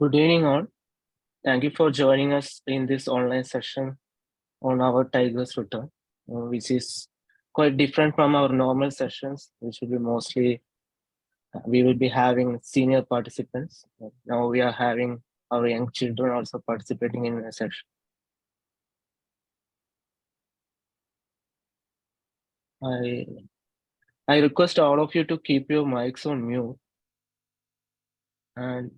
Good evening, all. Thank you for joining us in this online session on our Tigers Return, which is quite different from our normal sessions, which will be mostly we will be having senior participants. Now we are having our young children also participating in a session. I request all of you to keep your mics on mute, and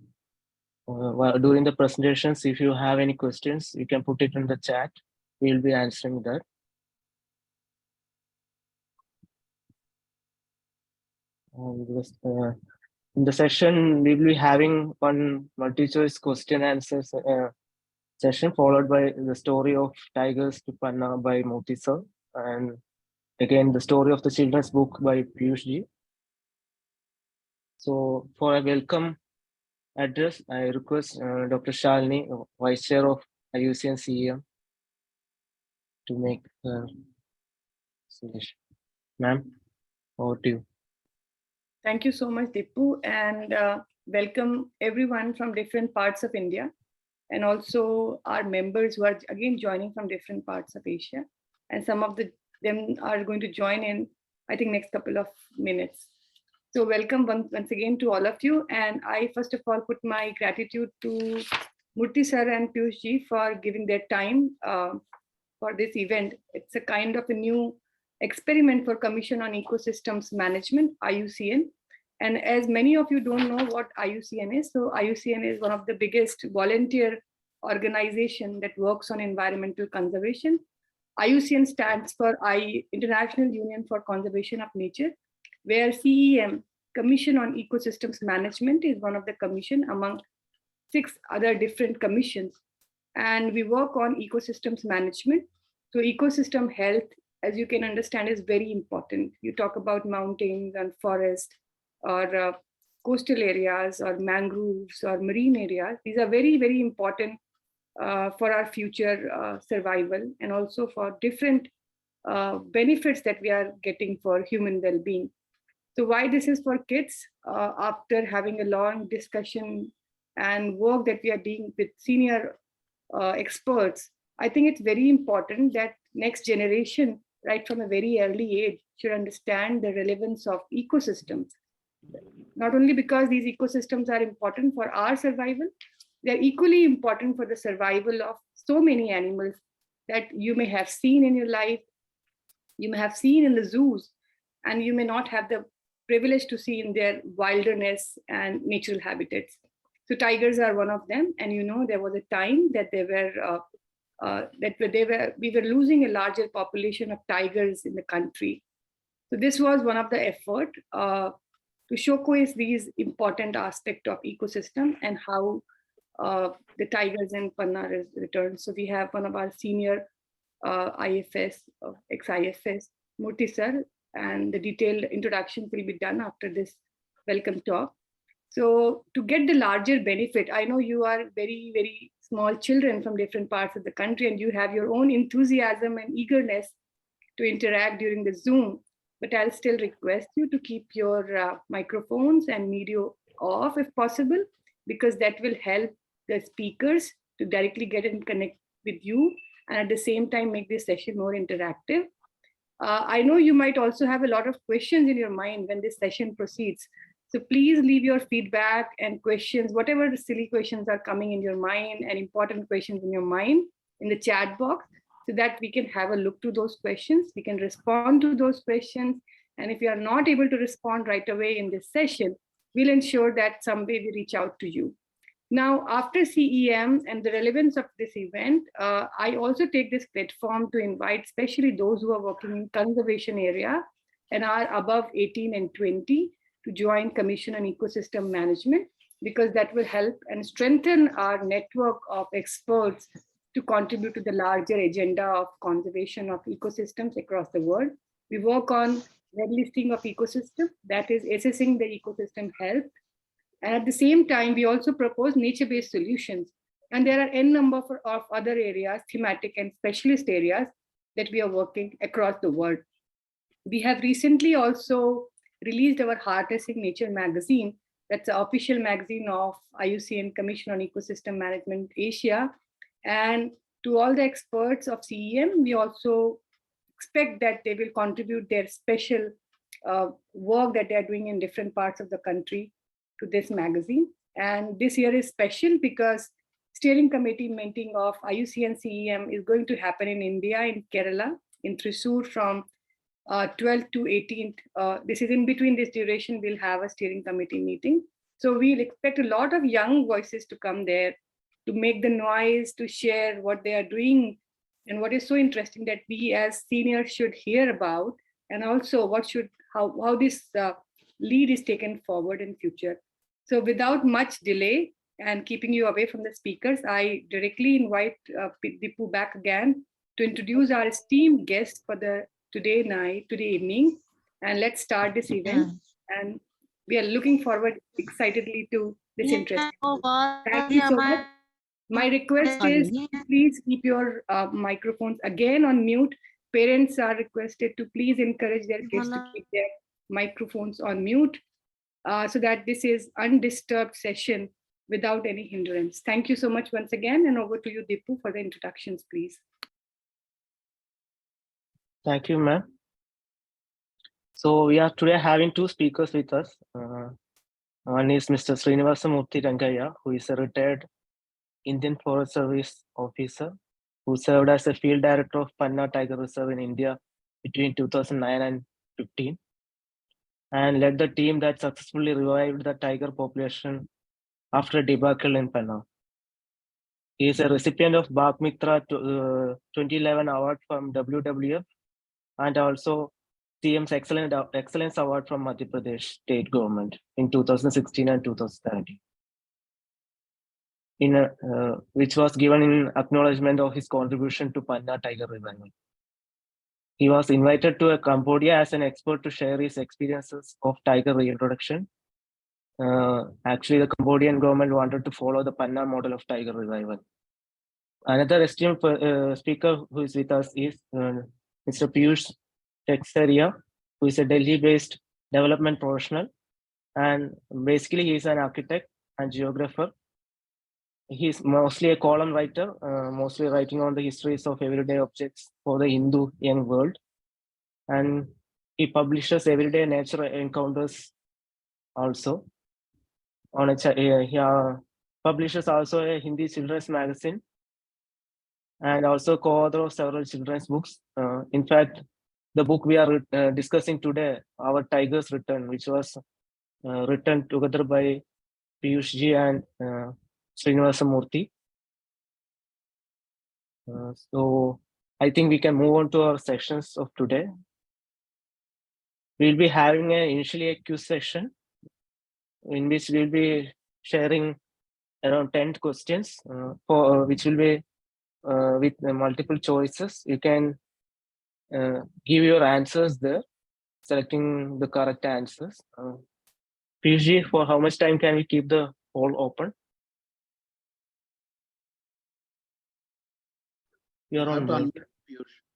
during the presentations, if you have any questions, you can put it in the chat. We will be answering that. In the session, we will be having one multi-choice question answers session, followed by the story of Tigers to Panna by Moti sir, and again the story of the children's book by Peeyush ji. So for a welcome address, I request Dr. Shalini, Vice Chair of IUCN CEM, to make her suggestion. Ma'am, over to you. Thank you so much, Deepu, and welcome everyone from different parts of India, and also our members who are again joining from different parts of Asia. And some of them are going to join in, I think, next couple of minutes. So welcome once again to all of you. And I first of all put my gratitude to Murthy sir and Peeyush ji for giving their time for this event. It's a kind of a new experiment for Commission on Ecosystems Management, IUCN. And as many of you don't know what IUCN is, so IUCN is one of the biggest volunteer organization that works on environmental conservation. IUCN stands for International Union for Conservation of Nature, where CEM, Commission on Ecosystems Management, is one of the commission among 6 other different commissions. And we work on ecosystems management. So ecosystem health, as you can understand, is very important. You talk about mountains and forests, or coastal areas, or mangroves, or marine areas. These are very, very important for our future survival, and also for different benefits that we are getting for human well-being. So why this is for kids? After having a long discussion and work that we are doing with senior experts, I think it's very important that next generation, right from a very early age, should understand the relevance of ecosystems. Not only because these ecosystems are important for our survival, they're equally important for the survival of so many animals that you may have seen in your life, you may have seen in the zoos, and you may not have the privilege to see in their wilderness and natural habitats. So tigers are one of them, and there was a time that we were losing a larger population of tigers in the country. So this was one of the effort to showcase these important aspects of ecosystem and how the tigers in Panna returned. So we have one of our senior IFS, ex-IFS, Murthy sir, and the detailed introduction will be done after this welcome talk. So to get the larger benefit, I know you are very, very small children from different parts of the country, and you have your own enthusiasm and eagerness to interact during the Zoom, but I'll still request you to keep your microphones and video off if possible, because that will help the speakers to directly get and connect with you, and at the same time make this session more interactive. I know you might also have a lot of questions in your mind when this session proceeds. So please leave your feedback and questions, whatever the silly questions are coming in your mind and important questions in your mind, in the chat box, so that we can have a look to those questions. We can respond to those questions. And if you are not able to respond right away in this session, we'll ensure that someday we reach out to you. Now, after CEM and the relevance of this event, I also take this platform to invite especially those who are working in conservation area and are above 18 and 20 to join Commission on Ecosystem Management, because that will help and strengthen our network of experts to contribute to the larger agenda of conservation of ecosystems across the world. We work on red listing of ecosystem, that is assessing the ecosystem health. And at the same time, we also propose nature-based solutions. And there are n number of other areas, thematic and specialist areas, that we are working across the world. We have recently also released our Harnessing Nature magazine That's the official magazine of IUCN Commission on Ecosystem Management Asia. And to all the experts of CEM, we also expect that they will contribute their special work that they are doing in different parts of the country to this magazine. And this year is special because steering committee meeting of IUCN CEM is going to happen in India, in Kerala, in Thrissur from 12th to 18th. This is in between this duration, we'll have a steering committee meeting. So we'll expect a lot of young voices to come there to make the noise, to share what they are doing, and what is so interesting that we as seniors should hear about, and also how this lead is taken forward in future. So without much delay and keeping you away from the speakers, I directly invite Deepu back again to introduce our esteemed guest for the today evening, and let's start this event. And we are looking forward excitedly to this interesting. Thank you so much. My request is please keep your microphones again on mute. Parents are requested to please encourage their kids to keep their microphones on mute so that this is undisturbed session without any hindrance. Thank you so much once again, and over to you, Deepu, for the introductions, please. Thank you, ma'am. So we are today having two speakers with us. One is Mr. Sreenivasa Rangaiah, who is a retired Indian Forest Service officer who served as a field director of Panna Tiger Reserve in India between 2009 and 15, and led the team that successfully revived the tiger population after a debacle in Panna. He is a recipient of Bag Mitra 2011 award from WWF and also CM's Excellence Award from Madhya Pradesh state government in 2016 and 2017. Which was given in acknowledgement of his contribution to Panna tiger revival. He was invited to Cambodia as an expert to share his experiences of tiger reintroduction. Actually, the Cambodian government wanted to follow the Panna model of tiger revival. Another esteemed speaker who is with us is Mr. Peeyush Sekhsaria, who is a Delhi-based development professional, and basically he is an architect and geographer. He's mostly a column writer, mostly writing on the histories of everyday objects for the Hindu young world. And he publishes everyday nature encounters also. He publishes also a Hindi children's magazine and also co-author of several children's books. In fact, the book we are discussing today, Our Tigers Return, which was written together by Peeyush ji and Sreenivasa Murthy. So I think we can move on to our sessions of today. We'll be having initially a Q session in which we'll be sharing around 10 questions which will be with multiple choices. You can give your answers there, selecting the correct answers. Peeyush ji, for how much time can we keep the poll open? You're on.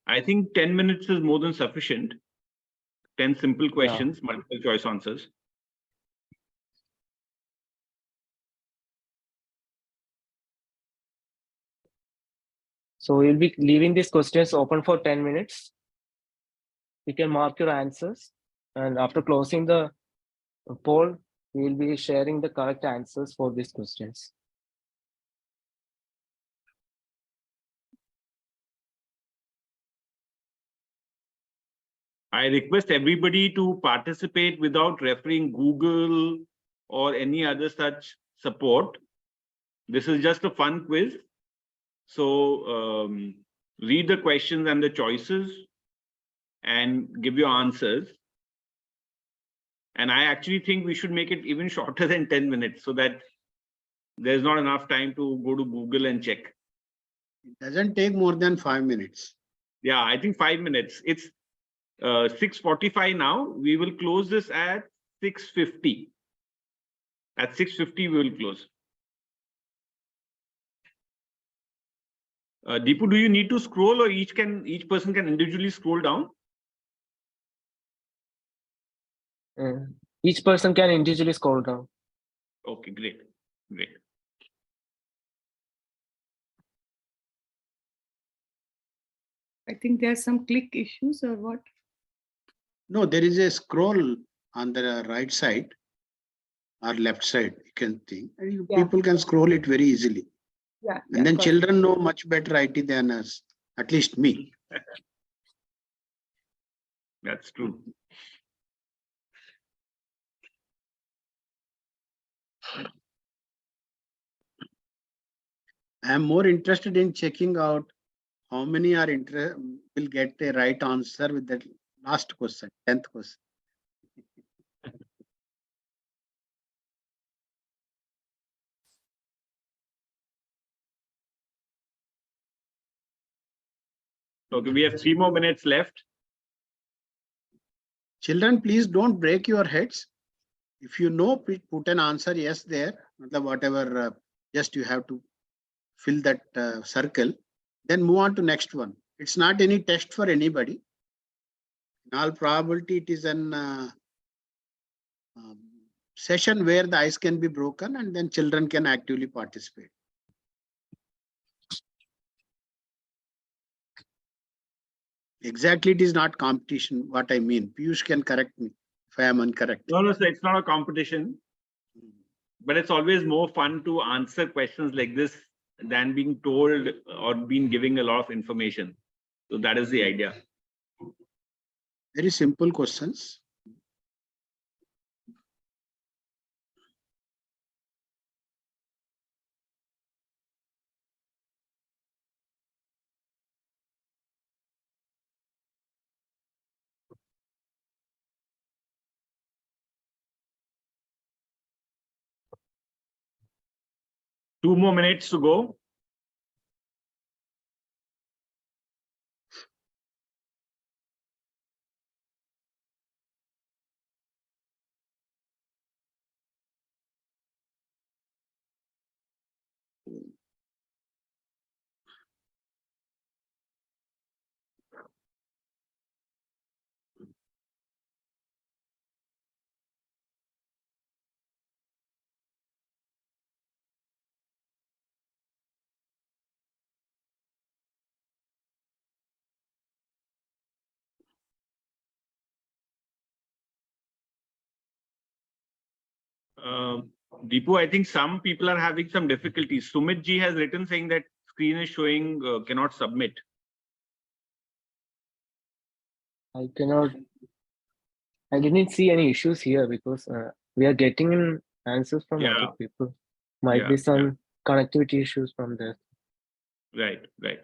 I think 10 minutes is more than sufficient. 10 simple questions, multiple choice answers. So we'll be leaving these questions open for 10 minutes. You can mark your answers, and after closing the poll, we will be sharing the correct answers for these questions. I request everybody to participate without referring Google or any other such support. This is just a fun quiz. So read the questions and the choices and give your answers. And I actually think we should make it even shorter than 10 minutes so that there's not enough time to go to Google and check. It doesn't take more than 5 minutes. Yeah, I think 5 minutes. It's 6:45 now. We will close this at 6:50. At 6:50, we will close. Deepu, do you need to scroll, or each person can individually scroll down? Each person can individually scroll down. Okay, great. Great. I think there are some click issues or what? No, there is a scroll on the right side or left side, you can think. And Yeah. people can scroll it very easily. Yeah. And then got it. children know much better IT than us, at least me. That's true. I am more interested in checking out how many will get the right answer with that last question, 10th question. Okay, we have 3 more minutes left. Children, please don't break your heads. If you know, put an answer yes there, whatever, just you have to fill that circle, then move on to next one. It's not any test for anybody. In all probability, it is an session where the ice can be broken and then children can actively participate. Exactly, it is not competition, what I mean. Peeyush can correct me if I am incorrect. No, sir, it's not a competition. But it's always more fun to answer questions like this than being told or being giving a lot of information. So that is the idea. Very simple questions. Two more minutes to go. Deepu, I think some people are having some difficulties. Sumit ji has written saying that screen is showing cannot submit. I didn't see any issues here because we are getting in answers from Yeah. other people. Might Yeah, be some connectivity issues from there. Right, right.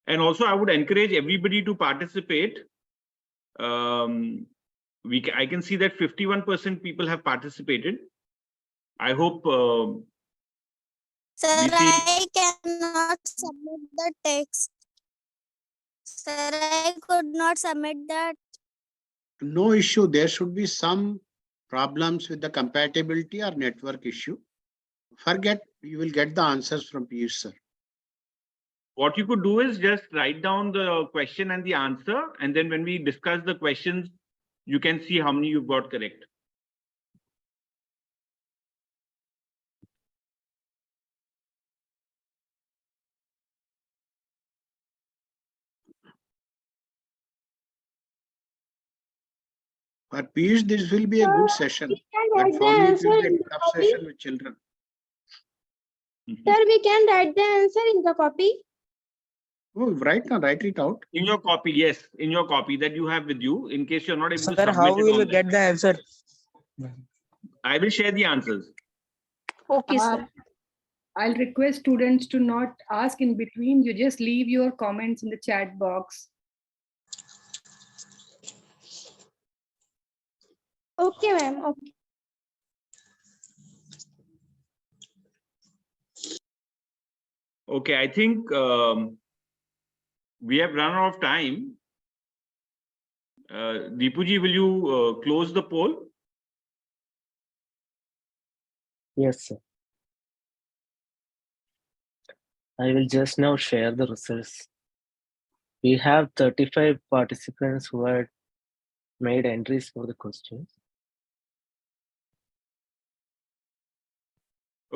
And also, I would encourage everybody to participate. I can see that 51% people have participated. I hope. Sir, we see- I cannot submit the text. Sir, I could not submit that. No issue. There should be some problems with the compatibility or network issue. Forget, you will get the answers from Peeyush sir. What you could do is just write down the question and the answer, and then when we discuss the questions, you can see how many you've got correct. For Peeyush, this will be a good session. But for me, it will be a tough session with children. Sir, we can write the answer in the copy. Oh, write it out. In your copy, yes, in your copy that you have with you, in case you're not able to Sir, submit how it will we online. get the answer? I will share the answers. Okay, sir. I'll request students to not ask in between. You just leave your comments in the chat box. Okay, ma'am. Okay. Okay, I think we have run out of time. Deepuji, will you close the poll? Yes, sir. I will just now share the results. We have 35 participants who had made entries for the questions.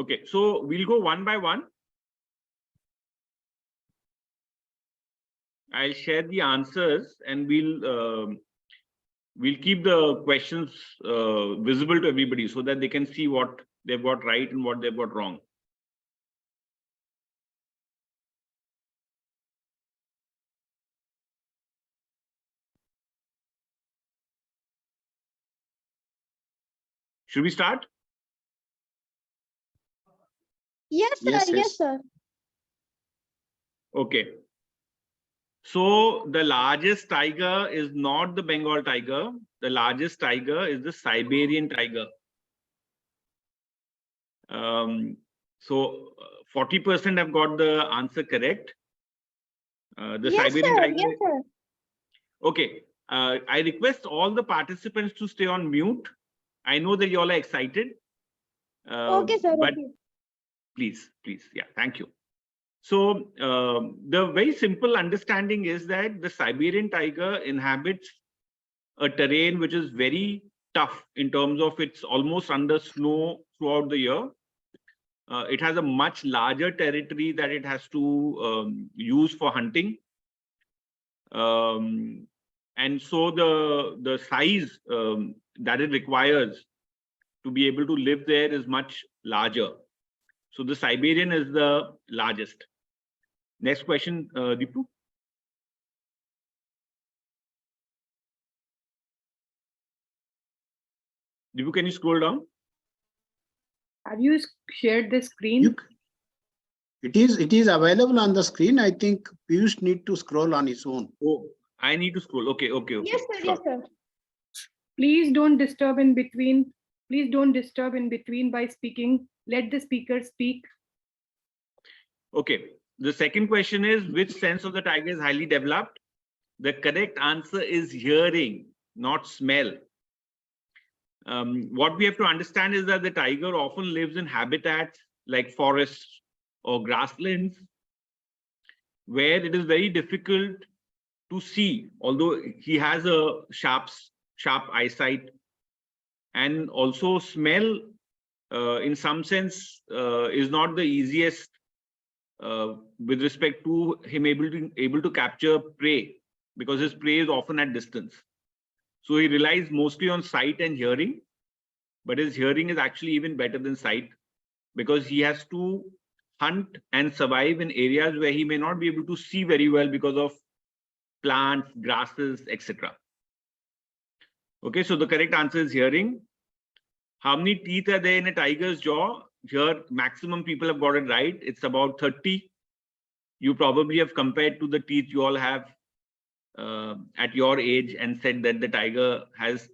Okay, so we'll go one by one. I'll share the answers and we'll keep the questions visible to everybody so that they can see what they've got right and what they've got wrong. Should we start? Yes, sir. Yes, Yes, yes. sir. Okay. So the largest tiger is not the Bengal tiger. The largest tiger is the Siberian tiger. So 40% have got the answer correct. The Yes, Siberian sir. tiger. Yes, sir. Okay. I request all the participants to stay on mute. I know that you all are excited. Okay, sir. But Okay. please, yeah, thank you. So the very simple understanding is that the Siberian tiger inhabits a terrain which is very tough in terms of it's almost under snow throughout the year. It has a much larger territory that it has to use for hunting. And so the size that it requires to be able to live there is much larger. So the Siberian is the largest. Next question, Deepu. Deepu, can you scroll down? Have you shared the screen? It is available on the screen. I think Peeyush need to scroll on his own. Oh, I need to scroll. Okay. Yes, sir. Sure. Yes, sir. Please don't disturb in between. Please don't disturb in between by speaking. Let the speaker speak. Okay. The second question is, which sense of the tiger is highly developed? The correct answer is hearing, not smell. What we have to understand is that the tiger often lives in habitats like forests or grasslands, where it is very difficult to see, although he has a sharp eyesight, and also smell in some sense is not the easiest with respect to him able to capture prey, because his prey is often at distance. So he relies mostly on sight and hearing, but his hearing is actually even better than sight, because he has to hunt and survive in areas where he may not be able to see very well because of plants, grasses, etc. Okay, so the correct answer is hearing. How many teeth are there in a tiger's jaw? Here, maximum people have got it right. It's about 30. You probably have compared to the teeth you all have at your age and said that the tiger has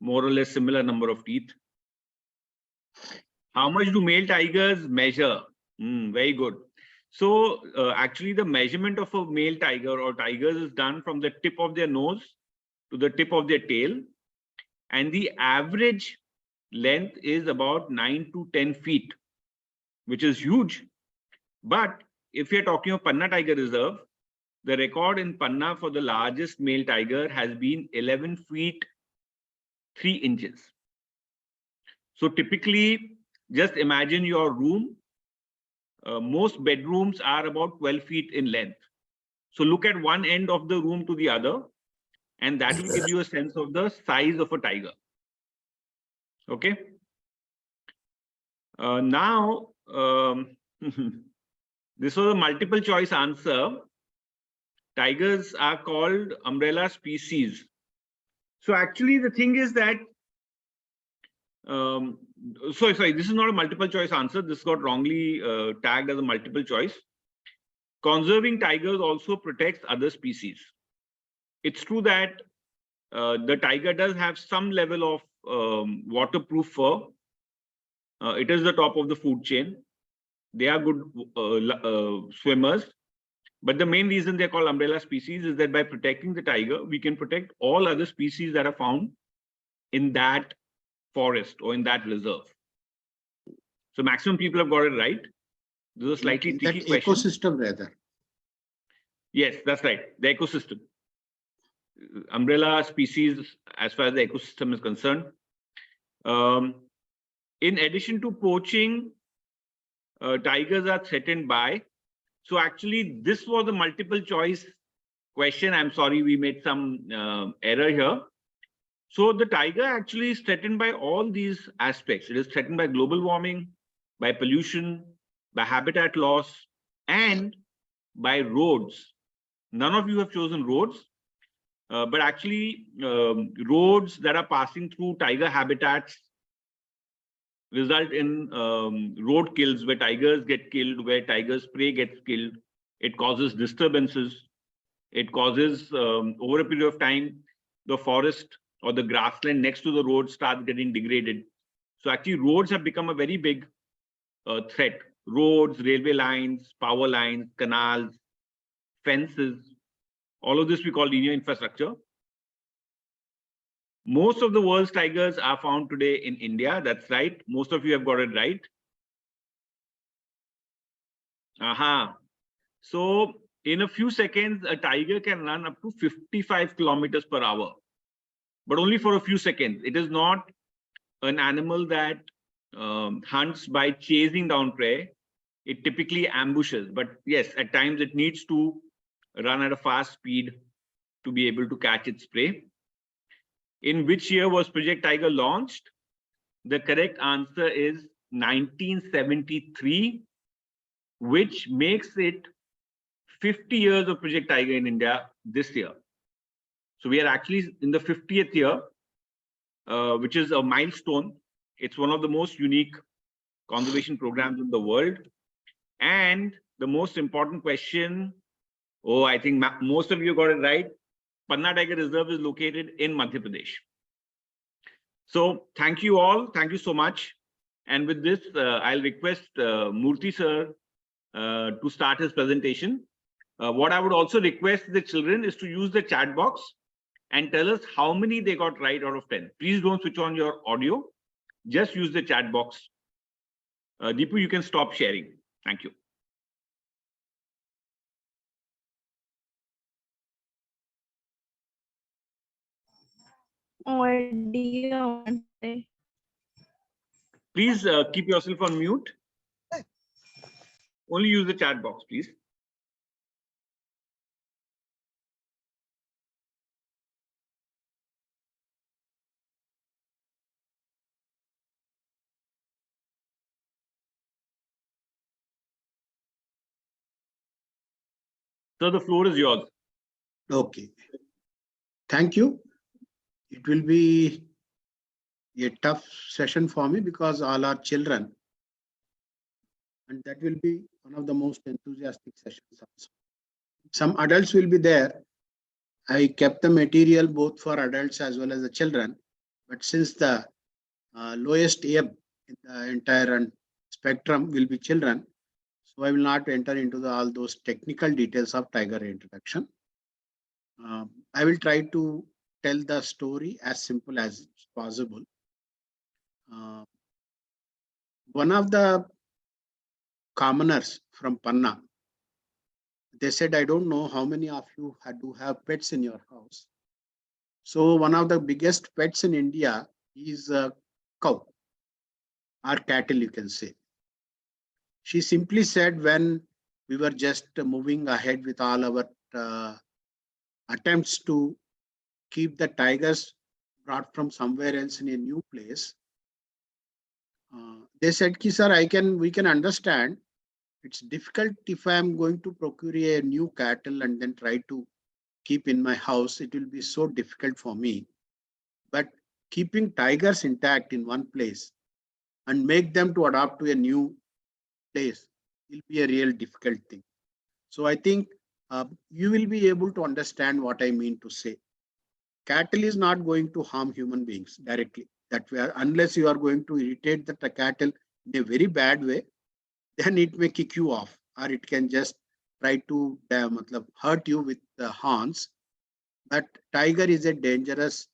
more or less similar number of teeth. How much do male tigers measure? Very good. So actually the measurement of a male tiger or tigers is done from the tip of their nose to the tip of their tail. And the average length is about 9 to 10 feet, which is huge. But if you're talking of Panna Tiger Reserve, the record in Panna for the largest male tiger has been 11 feet 3 inches. So typically, just imagine your room. Most bedrooms are about 12 feet in length. So look at one end of the room to the other, and that will give you a sense of the size of a tiger. Okay. Now, this was a multiple choice answer. Tigers are called umbrella species. So actually the thing is that, sorry, this is not a multiple choice answer. This got wrongly tagged as a multiple choice. Conserving tigers also protects other species. It's true that the tiger does have some level of waterproof fur. It is the top of the food chain. They are good swimmers. But the main reason they're called umbrella species is that by protecting the tiger, we can protect all other species that are found in that forest or in that reserve. So maximum people have got it right. This is a slightly tricky question. Ecosystem rather. Yes, that's right. The ecosystem. Umbrella species, as far as the ecosystem is concerned. In addition to poaching, tigers are threatened by. So actually, this was a multiple choice question. I'm sorry, we made some error here. So the tiger actually is threatened by all these aspects. It is threatened by global warming, by pollution, by habitat loss, and by roads. None of you have chosen roads, but actually roads that are passing through tiger habitats result in road kills, where tigers get killed, where tigers' prey gets killed. It causes disturbances. It causes, over a period of time, the forest or the grassland next to the road starts getting degraded. So actually roads have become a very big threat. Roads, railway lines, power lines, canals, fences, all of this we call linear infrastructure. Most of the world's tigers are found today in India. That's right. Most of you have got it right. So in a few seconds, a tiger can run up to 55 kilometers per hour, but only for a few seconds. It is not an animal that hunts by chasing down prey. It typically ambushes, but yes, at times it needs to run at a fast speed to be able to catch its prey. In which year was Project Tiger launched? The correct answer is 1973, which makes it 50 years of Project Tiger in India this year. So we are actually in the 50th year, which is a milestone. It's one of the most unique conservation programs in the world. And the most important question, I think most of you got it right. Panna Tiger Reserve is located in Madhya Pradesh. So thank you all. Thank you so much. And with this, I'll request Murthy sir to start his presentation. What I would also request the children is to use the chat box and tell us how many they got right out of 10. Please don't switch on your audio. Just use the chat box. Deepu, you can stop sharing. Thank you. Please keep yourself on mute. Only use the chat box, please. So the floor is yours. Okay. Thank you. It will be a tough session for me because all are children. And that will be one of the most enthusiastic sessions also. Some adults will be there. I kept the material both for adults as well as the children. But since the lowest ebb in the entire spectrum will be children, so I will not enter into all those technical details of tiger introduction. I will try to tell the story as simple as possible. One of the commoners from Panna, they said, I don't know how many of you do have pets in your house. So one of the biggest pets in India is a cow or cattle, you can say. She simply said, when we were just moving ahead with all our attempts to keep the tigers brought from somewhere else in a new place, they said, Ki, sir, we can understand. It's difficult if I am going to procure a new cattle and then try to keep in my house. It will be so difficult for me. But keeping tigers intact in one place and make them to adapt to a new place will be a real difficult thing. So I think you will be able to understand what I mean to say. Cattle is not going to harm human beings directly. That way, unless you are going to irritate the cattle in a very bad way, then it may kick you off, or it can just try to hurt you with the horns. But tiger is a dangerous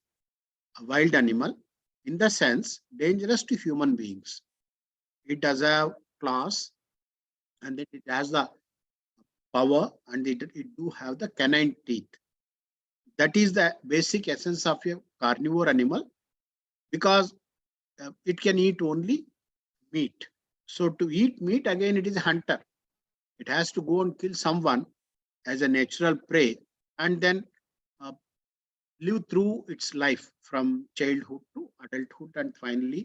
wild animal, in the sense dangerous to human beings. It does have claws, and it has the power, and it do have the canine teeth. That is the basic essence of a carnivore animal, because it can eat only meat. So to eat meat, again, it is a hunter. It has to go and kill someone as a natural prey and then live through its life from childhood to adulthood and finally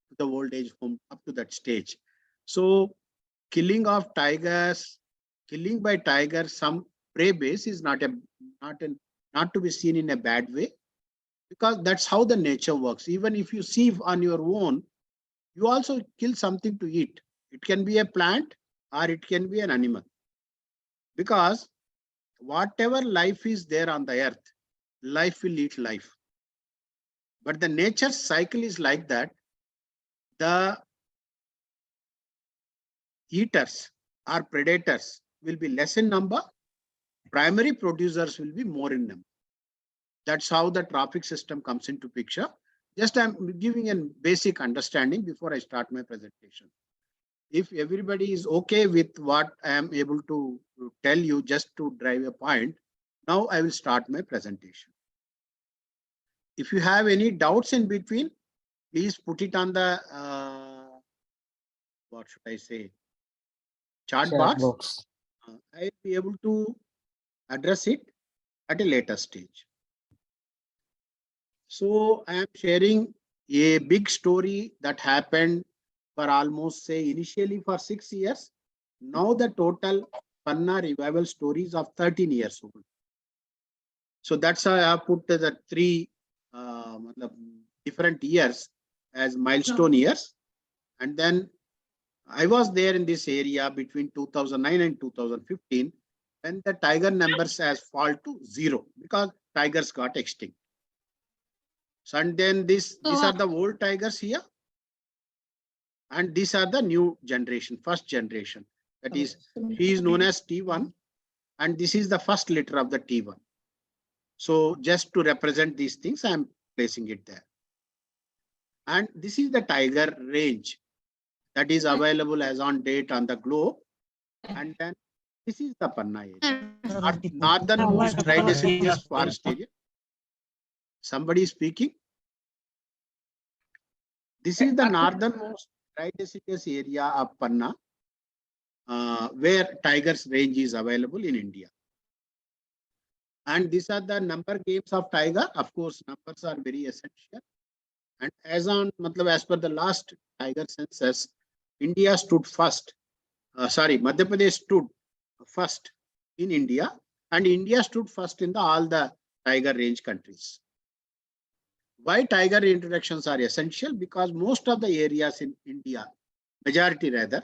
to the old age home up to that stage. So killing of tigers, killing by tigers, some prey base is not to be seen in a bad way, because that's how the nature works. Even if you see on your own, you also kill something to eat. It can be a plant or it can be an animal, because whatever life is there on the earth, life will eat life. But the nature cycle is like that. The eaters or predators will be less in number. Primary producers will be more in number. That's how the trophic system comes into picture. Just I'm giving a basic understanding before I start my presentation. If everybody is okay with what I am able to tell you, just to drive a point, now I will start my presentation. If you have any doubts in between, please put it on the, what should I say, chat box. I will be able to address it at a later stage. So I am sharing a big story that happened for almost, say, initially for 6 years. Now the total Panna revival stories of 13 years old. So that's how I have put the 3 different years as milestone years. And then I was there in this area between 2009 and 2015 when the tiger numbers has fall to 0 because tigers got extinct. So and then these are the old tigers here. And these are the new generation, first generation. That is, he is known as T1. And this is the first litter of the T1. So just to represent these things, I am placing it there. And this is the tiger range that is available as on date on the globe. And then this is the Panna area, northernmost dry deciduous forest area. Somebody is speaking. This is the northernmost dry deciduous area of Panna, where tigers range is available in India. And these are the number games of tiger. Of course, numbers are very essential. And as per the last tiger census, India stood first. Madhya Pradesh stood first in India, and India stood first in all the tiger range countries. Why tiger introductions are essential? Because most of the areas in India, majority rather,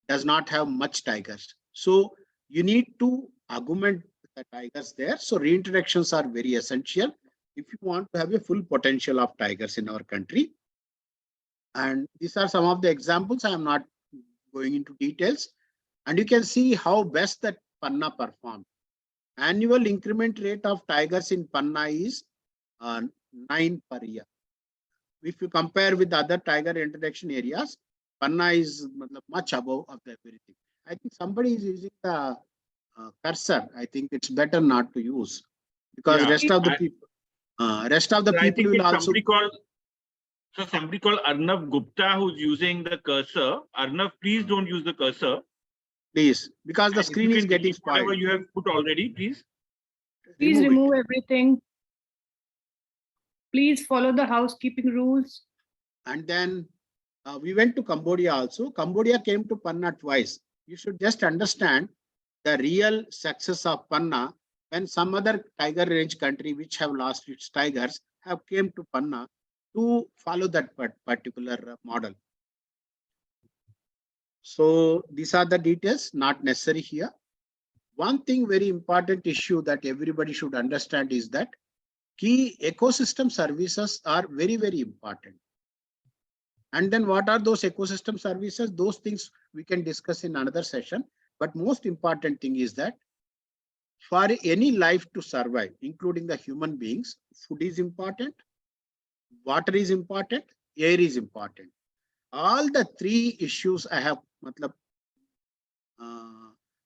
does not have much tigers. So you need to augment the tigers there. So reintroductions are very essential if you want to have a full potential of tigers in our country. And these are some of the examples. I am not going into details. And you can see how best that Panna performed. Annual increment rate of tigers in Panna is 9 per year. If you compare with other tiger introduction areas, Panna is much above of everything. I think somebody is using the cursor. I think it's better not to use, because rest of the people will also. Somebody called Arnav Gupta who's using the cursor. Arnav, please don't use the cursor. Please, because the screen is getting spoiled. Whatever you have put already, please. Please remove everything. Please follow the housekeeping rules. And then we went to Cambodia also. Cambodia came to Panna twice. You should just understand the real success of Panna when some other tiger range country which have lost its tigers have came to Panna to follow that particular model. So these are the details, not necessary here. One thing very important issue that everybody should understand is that key ecosystem services are very, very important. And then what are those ecosystem services? Those things we can discuss in another session. But most important thing is that for any life to survive, including the human beings, food is important, water is important, air is important. All the 3 issues I have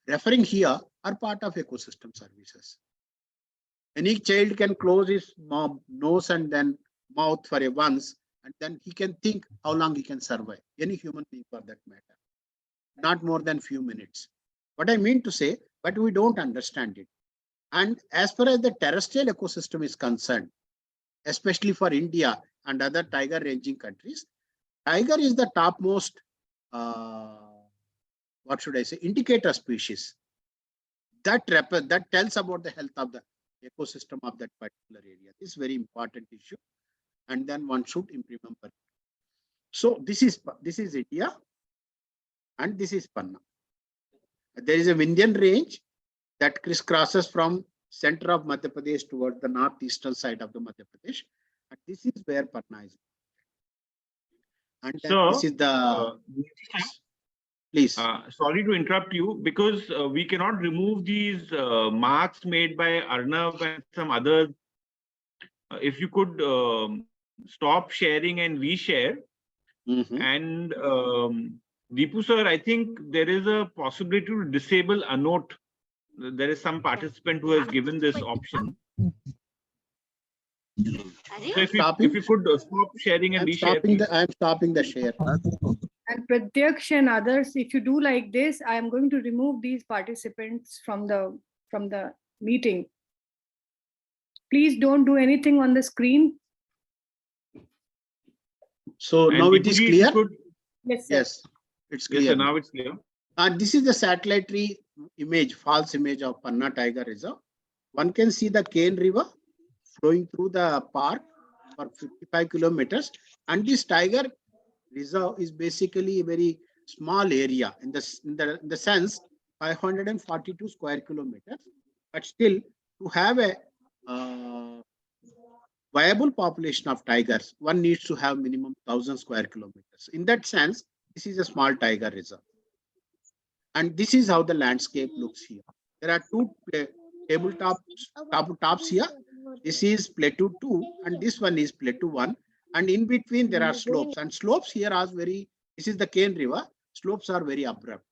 referring here are part of ecosystem services. Any child can close his nose and then mouth for a once, and then he can think how long he can survive. Any human being for that matter. not more than few minutes. What I mean to say, but we don't understand it. And as far as the terrestrial ecosystem is concerned, especially for India and other tiger ranging countries, tiger is the topmost, what should I say, indicator species. That tells about the health of the ecosystem of that particular area. This is very important issue, and then one should remember. So this is India, and this is Panna. There is a Vindhyan range that crisscrosses from center of Madhya Pradesh towards the northeastern side of the Madhya Pradesh, and this is where Panna is. And then So, this is the please. Sorry to interrupt you, because we cannot remove these marks made by Arnav and some others. If you could stop sharing and reshare. And Deepu sir, I think there is a possibility to disable a note. There is some participant who has given this option. So if you could stop sharing and reshare. I'm stopping the share. And Pratyaksh and others, if you do like this, I am going to remove these participants from the meeting. Please don't do anything on the screen. So And now it is clear? Yes, sir. Yes, it's clear. Yes, sir, now it's clear. This is the satellite image, false image of Panna Tiger Reserve. One can see the Cane River flowing through the park for 55 kilometers. And this Tiger Reserve is basically a very small area in the sense 542 square kilometers. But still, to have a viable population of tigers, one needs to have minimum 1,000 square kilometers. In that sense, this is a small tiger reserve. And this is how the landscape looks here. There are two tabletops here. This is Plateau 2 and this one is Plateau 1. And in between there are slopes. And slopes here are this is the Cane River. Slopes are very abrupt.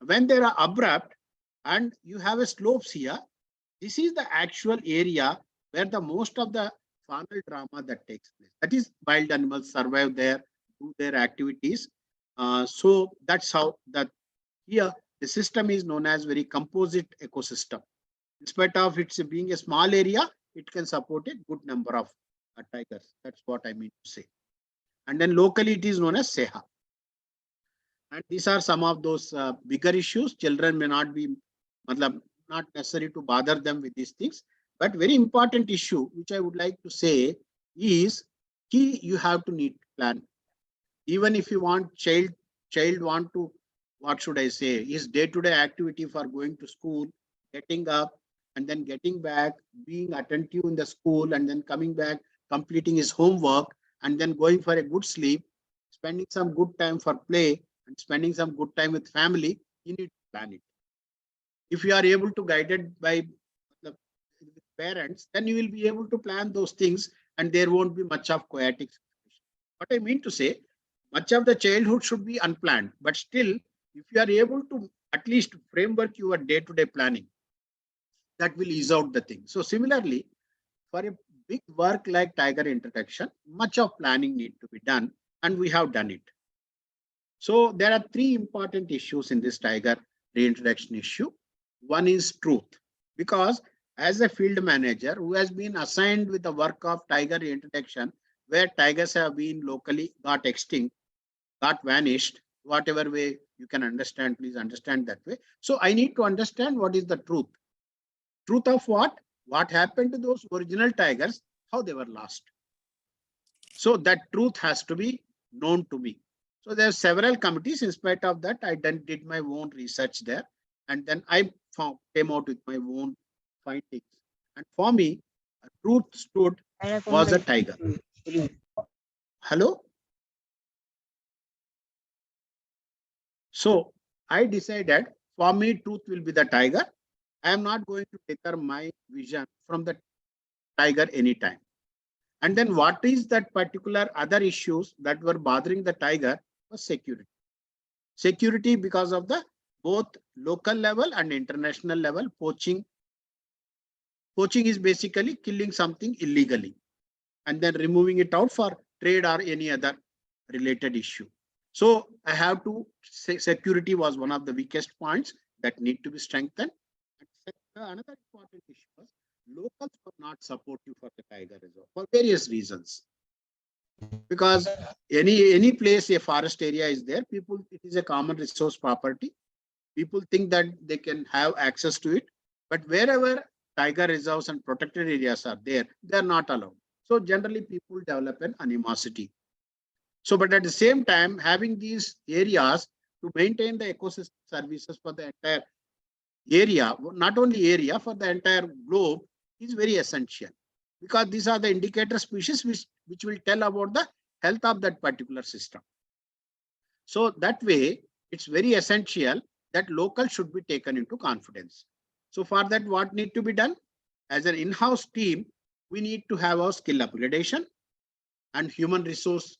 When they are abrupt and you have a slopes here, this is the actual area where the most of the faunal drama that takes place. That is, wild animals survive there, do their activities. So that's how that here the system is known as very composite ecosystem. In spite of its being a small area, it can support a good number of tigers. That's what I mean to say. And then locally it is known as Seha. And these are some of those bigger issues. Children may not be, not necessary to bother them with these things. But very important issue, which I would like to say is key, you have to need plan. Even if you want child want to, what should I say, his day-to-day activity for going to school, getting up and then getting back, being attentive in the school and then coming back, completing his homework and then going for a good sleep, spending some good time for play and spending some good time with family, you need to plan it. If you are able to guided by the parents, then you will be able to plan those things and there won't be much of chaotic situation. What I mean to say, much of the childhood should be unplanned, but still, if you are able to at least framework your day-to-day planning, that will ease out the thing. So similarly, for a big work like tiger introduction, much of planning need to be done, and we have done it. So there are three important issues in this tiger reintroduction issue. One is truth, because as a field manager who has been assigned with the work of tiger reintroduction, where tigers have been locally got extinct, got vanished, whatever way you can understand, please understand that way. So I need to understand what is the truth. Truth of what? What happened to those original tigers, how they were lost. So that truth has to be known to me. So there are several committees. In spite of that, I did my own research there. And then I came out with my own findings. And for me, a truth stood was a tiger. Hello? So I decided for me, truth will be the tiger. I am not going to taker my vision from the tiger anytime. And then what is that particular other issues that were bothering the tiger was security. Security because of the both local level and international level poaching. Poaching is basically killing something illegally and then removing it out for trade or any other related issue. So I have to say security was one of the weakest points that need to be strengthened. And another important issue was locals were not supportive for the tiger reserve for various reasons. Because any place a forest area is there, people, it is a common resource property. People think that they can have access to it, but wherever tiger reserves and protected areas are there, they are not allowed. So generally people develop an animosity. So, but at the same time, having these areas to maintain the ecosystem services for the entire area, not only area, for the entire globe, is very essential, because these are the indicator species which will tell about the health of that particular system. So that way, it's very essential that local should be taken into confidence. So for that, what need to be done? As an in-house team, we need to have our skill upgradation, and human resource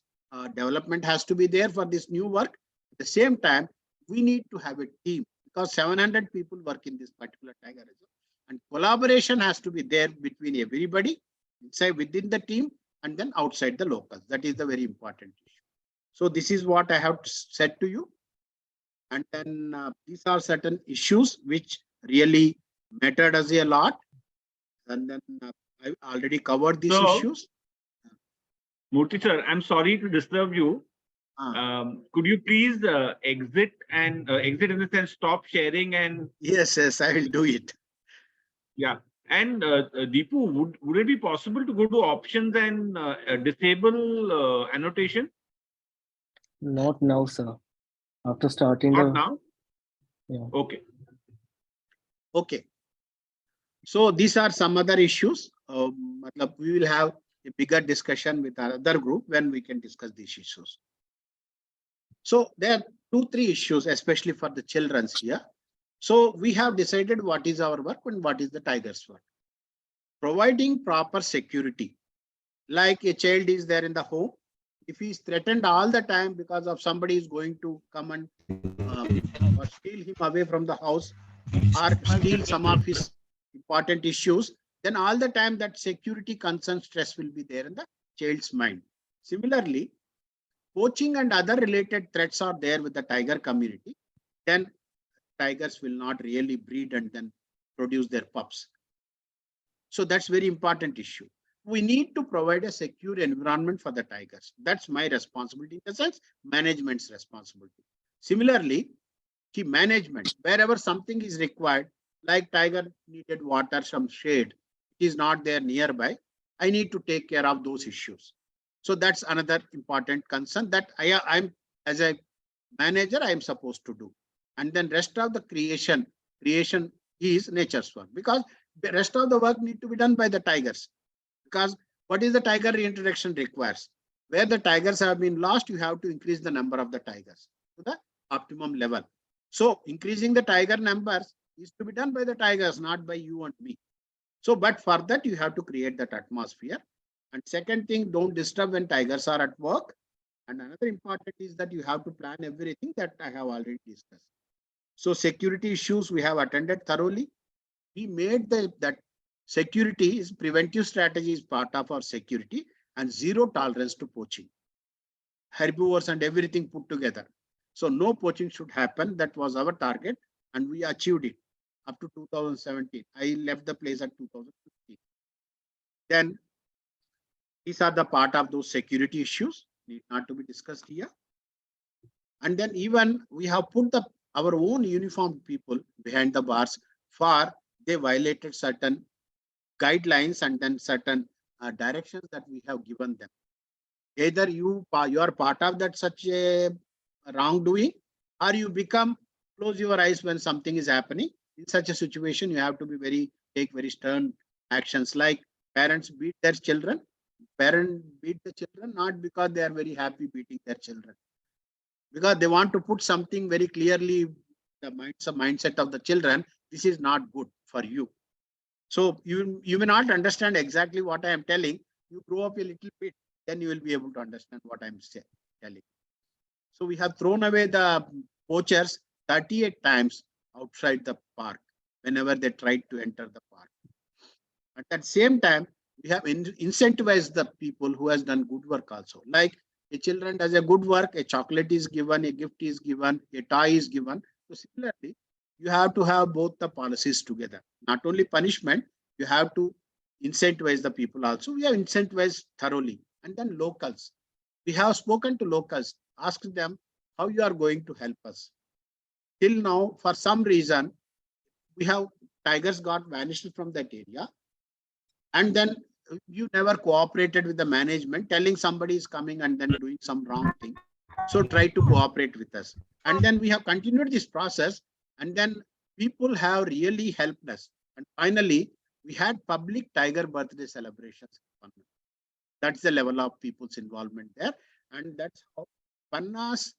development has to be there for this new work. At the same time, we need to have a team, because 700 people work in this particular tiger reserve, and collaboration has to be there between everybody inside within the team and then outside the locals. That is the very important issue. So this is what I have said to you. And then these are certain issues which really mattered us a lot. And then I already covered these issues. Murthy sir, I'm sorry to disturb you. Could you please exit in the sense stop sharing and Yes, I will do it. Yeah. And Deepu, would it be possible to go to options and disable annotation? Not now, sir. After starting Not the now? Yeah. Okay. Okay. So these are some other issues. We will have a bigger discussion with our other group when we can discuss these issues. So there are 2-3 issues, especially for the children's here. So we have decided what is our work and what is the tiger's work. Providing proper security. Like a child is there in the home, if he is threatened all the time because of somebody is going to come and or steal him away from the house, or steal some of his important issues, then all the time that security concern stress will be there in the child's mind. Similarly, poaching and other related threats are there with the tiger community, then tigers will not really breed and then produce their pups. So that's very important issue. We need to provide a secure environment for the tigers. That's my responsibility, in the sense management's responsibility. Similarly, key management, wherever something is required, like tiger needed water, some shade, it is not there nearby, I need to take care of those issues. So that's another important concern that I'm as a manager, I am supposed to do. And then rest of the creation is nature's work, because the rest of the work need to be done by the tigers. Because what is the tiger reintroduction requires? Where the tigers have been lost, you have to increase the number of the tigers to the optimum level. So increasing the tiger numbers is to be done by the tigers, not by you and me. So, but for that, you have to create that atmosphere. And second thing, don't disturb when tigers are at work. And another important is that you have to plan everything that I have already discussed. So security issues we have attended thoroughly. We made that security is preventive strategy is part of our security, and zero tolerance to poaching. Herbivores and everything put together. So no poaching should happen. That was our target, and we achieved it up to 2017. I left the place at 2015. Then these are the part of those security issues, need not to be discussed here. And then even we have put our own uniformed people behind the bars for they violated certain guidelines and then certain directions that we have given them. Either you are part of that such a wrongdoing, or you close your eyes when something is happening. In such a situation, you have to take very stern actions, like parents beat their children. Parents beat the children not because they are very happy beating their children, because they want to put something very clearly the mindset of the children. This is not good for you. So you may not understand exactly what I am telling. You grow up a little bit, then you will be able to understand what I am telling. So we have thrown away the poachers 38 times outside the park whenever they tried to enter the park. At that same time, we have incentivized the people who has done good work also. Like A children does a good work, a chocolate is given, a gift is given, a toy is given. So similarly, you have to have both the policies together. Not only punishment, you have to incentivize the people also. We have incentivized thoroughly. And then locals. We have spoken to locals, asked them how you are going to help us. Till now, for some reason, we have tigers got vanished from that area. And then you never cooperated with the management, telling somebody is coming and then doing some wrong thing. So try to cooperate with us. And then we have continued this process, and then people have really helped us. And finally, we had public tiger birthday celebrations. That's the level of people's involvement there. And that's how Panna's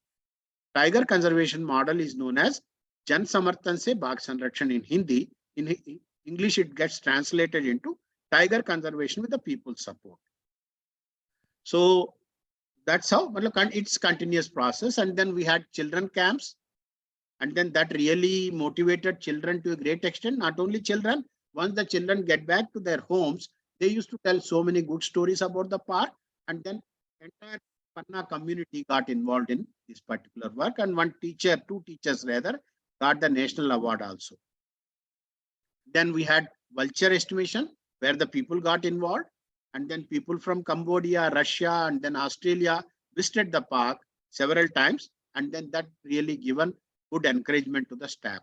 tiger conservation model is known as Jan Samarthan Se Bagh Sanrakshan in Hindi. In English, it gets translated into tiger conservation with the people's support. So that's how it's continuous process. And then we had children camps, and then that really motivated children to a great extent. Not only children, once the children get back to their homes, they used to tell so many good stories about the park, and then entire Panna community got involved in this particular work, and two teachers rather, got the national award also. Then we had vulture estimation, where the people got involved, and then people from Cambodia, Russia, and then Australia visited the park several times, and then that really given good encouragement to the staff.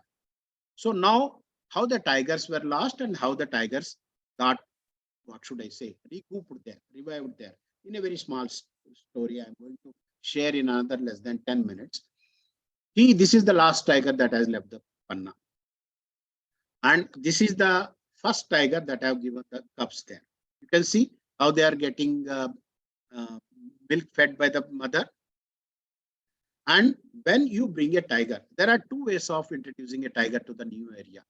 So now, how the tigers were lost and how the tigers got, what should I say, recouped there, revived there, in a very small story I'm going to share in another less than 10 minutes. This is the last tiger that has left the Panna. And this is the first tiger that have given the cubs there. You can see how they are getting milk fed by the mother. And when you bring a tiger, there are two ways of introducing a tiger to the new area.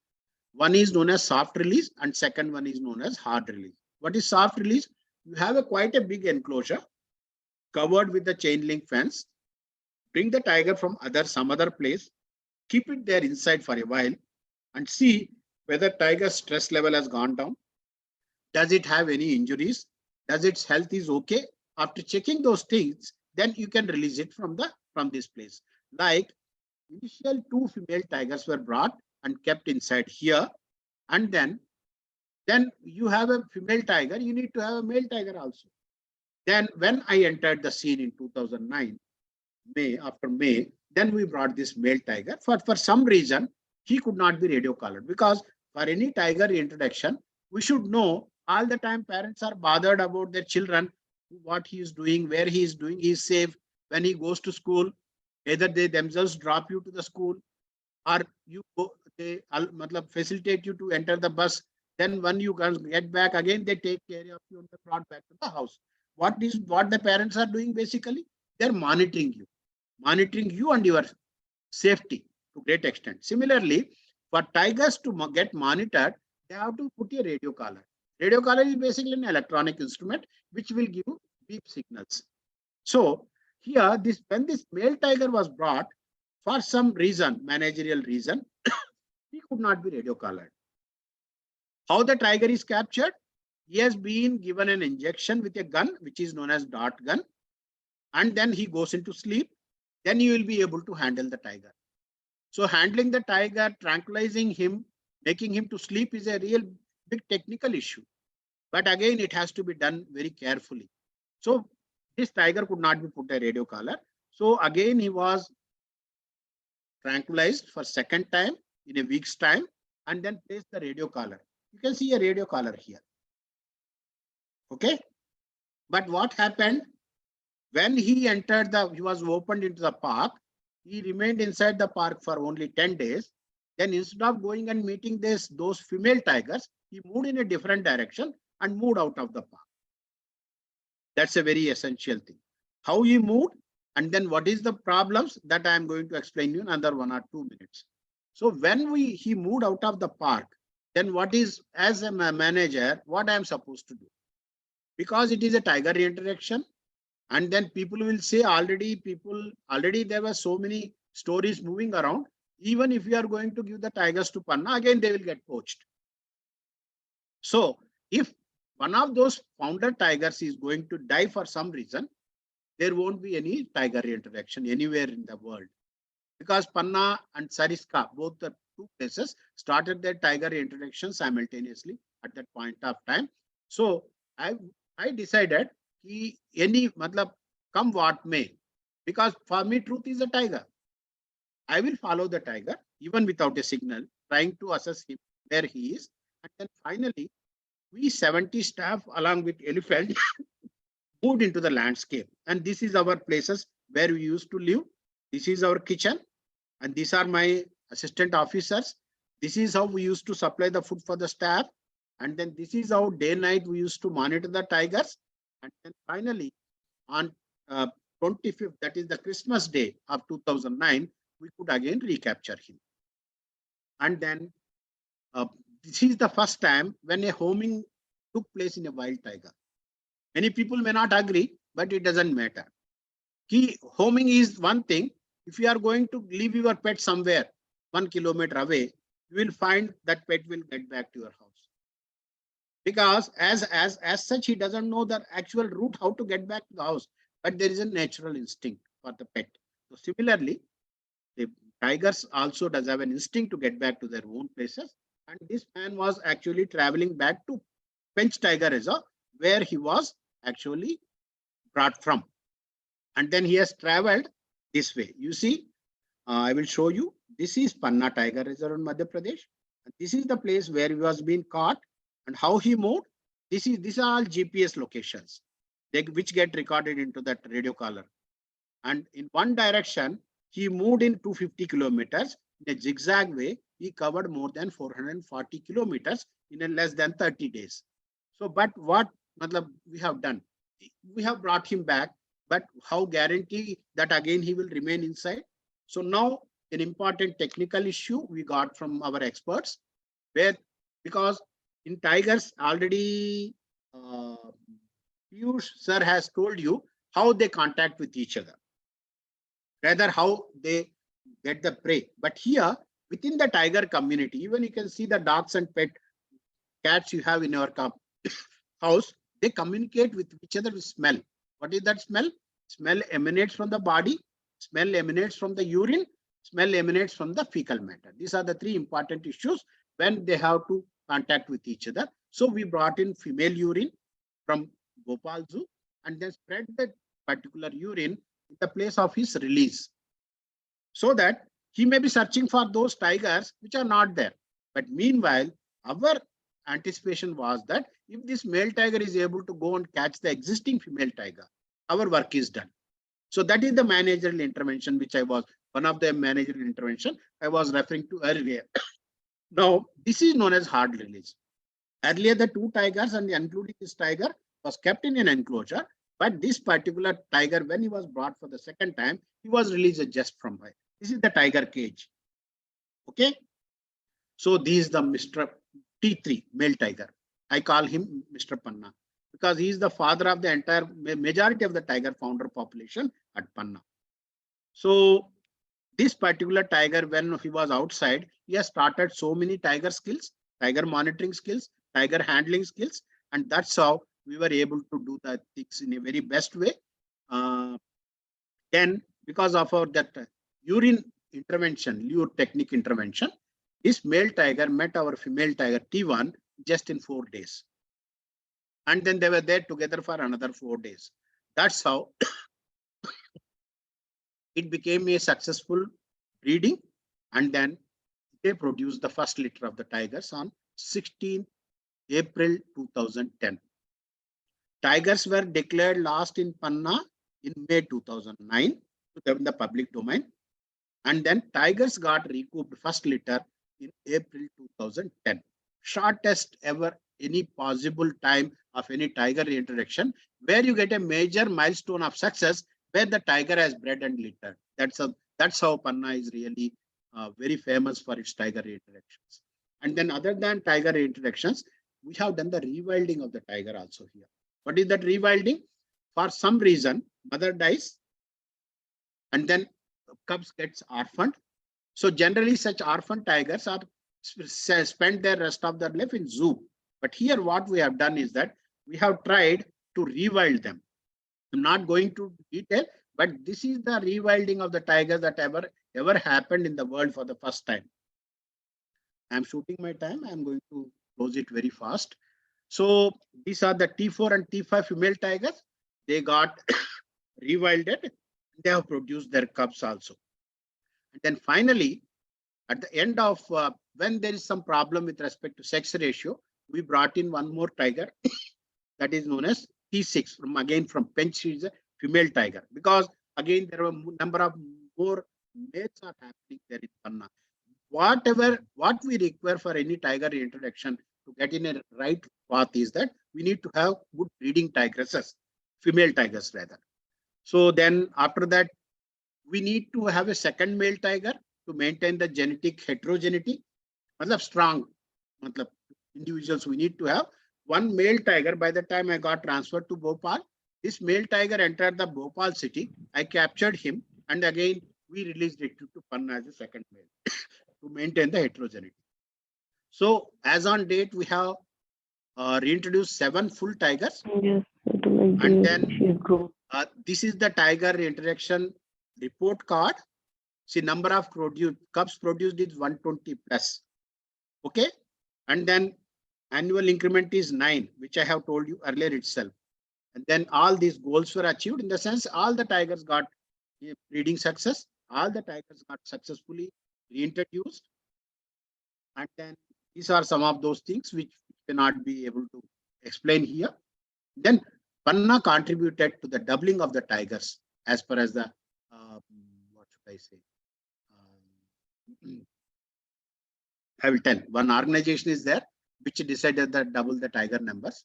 One is known as soft release, and second one is known as hard release. What is soft release? You have quite a big enclosure covered with the chain link fence. Bring the tiger from some other place, keep it there inside for a while, and see whether tiger's stress level has gone down. Does it have any injuries? Does its health is okay? After checking those things, then you can release it from this place. Like initial 2 female tigers were brought and kept inside here, and then you have a female tiger, you need to have a male tiger also. Then when I entered the scene in 2009, after May, then we brought this male tiger. For some reason, he could not be radio collared, because for any tiger introduction, we should know all the time. Parents are bothered about their children, what he is doing, where he is doing, he is safe. When he goes to school, either they themselves drop you to the school, or they facilitate you to enter the bus. Then when you get back again, they take care of you and they brought back to the house. What the parents are doing basically? They're monitoring you and your safety to great extent. Similarly, for tigers to get monitored, they have to put a radio collar. Radio collar is basically an electronic instrument which will give you beep signals. So here, when this male tiger was brought, for some reason, managerial reason, he could not be radio collared. How the tiger is captured? He has been given an injection with a gun, which is known as dart gun, and then he goes into sleep. Then you will be able to handle the tiger. So handling the tiger, tranquilizing him, making him to sleep is a real big technical issue. But again, it has to be done very carefully. So this tiger could not be put a radio collar. So again, he was tranquilized for second time in a week's time, and then placed the radio collar. You can see a radio collar here. Okay. But what happened? When he was opened into the park, he remained inside the park for only 10 days. Then instead of going and meeting those female tigers, he moved in a different direction and moved out of the park. That's a very essential thing. How he moved, and then what is the problems, that I am going to explain you in another 1 or 2 minutes. So when he moved out of the park, then what is, as a manager, what I am supposed to do? Because it is a tiger reintroduction, and then people will say already there were so many stories moving around. Even if you are going to give the tigers to Panna, again they will get poached. So if one of those founder tigers is going to die for some reason, there won't be any tiger reintroduction anywhere in the world. Because Panna and Sariska, both the two places, started their tiger reintroduction simultaneously at that point of time. So I decided any matlab come what may, because for me truth is a tiger. I will follow the tiger even without a signal, trying to assess him where he is. And then finally, we 70 staff along with elephant moved into the landscape. And this is our places where we used to live. This is our kitchen. And these are my assistant officers. This is how we used to supply the food for the staff. And then this is how day night we used to monitor the tigers. And then finally, on 25th, that is the Christmas day of 2009, we could again recapture him. And then this is the first time when a homing took place in a wild tiger. Many people may not agree, but it doesn't matter. Homing is one thing. If you are going to leave your pet somewhere 1 kilometer away, you will find that pet will get back to your house. Because as such, he doesn't know the actual route how to get back to the house, but there is a natural instinct for the pet. So similarly, the tigers also does have an instinct to get back to their own places. And this man was actually traveling back to Pench Tiger Reserve, where he was actually brought from. And then he has traveled this way. You see, I will show you. This is Panna Tiger Reserve in Madhya Pradesh. And this is the place where he was being caught and how he moved. These are all GPS locations, which get recorded into that radio collar. And in one direction, he moved in 250 kilometers in a zigzag way. He covered more than 440 kilometers in a less than 30 days. So, but what we have done? We have brought him back, but how guarantee that again he will remain inside? So now an important technical issue we got from our experts, where because in tigers already Peeyush sir has told you how they contact with each other, rather how they get the prey. But here within the tiger community, even you can see the dogs and pet cats you have in your house, they communicate with each other with smell. What is that smell? Smell emanates from the body, smell emanates from the urine, smell emanates from the fecal matter. These are the three important issues when they have to contact with each other. So we brought in female urine from Bhopal Zoo and then spread that particular urine in the place of his release, so that he may be searching for those tigers which are not there. But meanwhile, our anticipation was that if this male tiger is able to go and catch the existing female tiger, our work is done. So that is the managerial intervention, which one of the managerial intervention I was referring to earlier. Now, this is known as hard release. Earlier, the two tigers and including this tiger was kept in an enclosure, but this particular tiger, when he was brought for the second time, he was released just from high. This is the tiger cage. Okay. So this is the Mr. T3 male tiger. I call him Mr. Panna because he is the father of the entire majority of the tiger founder population at Panna. So this particular tiger, when he was outside, he has started so many tiger skills, tiger monitoring skills, tiger handling skills, and that's how we were able to do the things in a very best way. Then because of our that urine intervention, lure technique intervention, this male tiger met our female tiger T1 just in 4 days. And then they were there together for another 4 days. That's how it became a successful breeding. And then they produced the first litter of the tigers on 16 April 2010. Tigers were declared lost in Panna in May 2009 to them in the public domain. And then tigers got recouped first litter in April 2010. Shortest ever any possible time of any tiger reintroduction, where you get a major milestone of success where the tiger has bred and littered. That's how Panna is really very famous for its tiger reintroductions. And then other than tiger reintroductions, we have done the rewilding of the tiger also here. What is that rewilding? For some reason, mother dies and then cubs gets orphaned. So generally such orphan tigers are spend their rest of their life in zoo. But here what we have done is that we have tried to rewild them. I'm not going to detail, but this is the rewilding of the tigers that ever happened in the world for the first time. I'm shooting my time. I'm going to close it very fast. So these are the T4 and T5 female tigers. They got rewilded. They have produced their cubs also. And then finally, at the end of when there is some problem with respect to sex ratio, we brought in one more tiger that is known as T6 from Pench, is a female tiger, because again there were number of more males are happening there in Panna. What we require for any tiger introduction to get in a right path is that we need to have good breeding tigresses, female tigers rather. So then after that, we need to have a second male tiger to maintain the genetic heterogeneity. Strong individuals, we need to have one male tiger. By the time I got transferred to Bhopal, this male tiger entered the Bhopal city. I captured him, and again we released it to Panna as a second male to maintain the heterogeneity. So as on date, we have reintroduced 7 full tigers. Yes, and then this is the tiger introduction report card. See, number of cubs produced is 120 plus. Okay. And then annual increment is 9, which I have told you earlier itself. And then all these goals were achieved, in the sense all the tigers got breeding success. All the tigers got successfully reintroduced. And then these are some of those things which cannot be able to explain here. Then Panna contributed to the doubling of the tigers as far as the, what should I say? I will tell. One organization is there which decided that double the tiger numbers.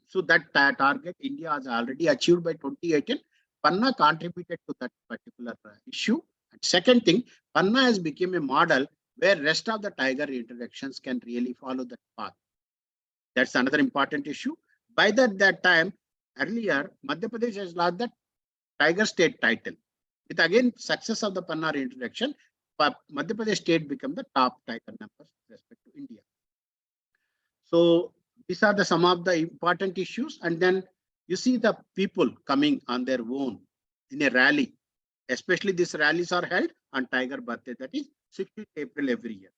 So that target India has already achieved by 2018. Panna contributed to that particular issue. And second thing, Panna has become a model where rest of the tiger introductions can really follow that path. That's another important issue. By that time, earlier, Madhya Pradesh has lost the tiger state title. With again success of the Panna reintroduction, Madhya Pradesh state become the top tiger numbers with respect to India. So these are some of the important issues. And then you see the people coming on their own in a rally. Especially these rallies are held on Tiger birthday, that is 16th April every year.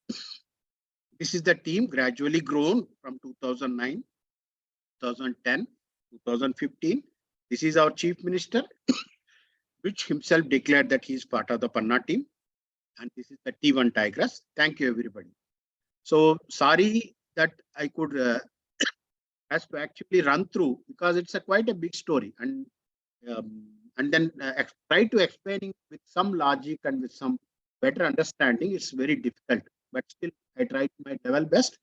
This is the team gradually grown from 2009, 2010, 2015. This is our chief minister, which himself declared that he is part of the Panna team. And this is the T1 Tigress. Thank you, everybody. So sorry that I could has to actually run through, because it's quite a big story, and then try to explaining with some logic and with some better understanding. It's very difficult, but still I tried my level best.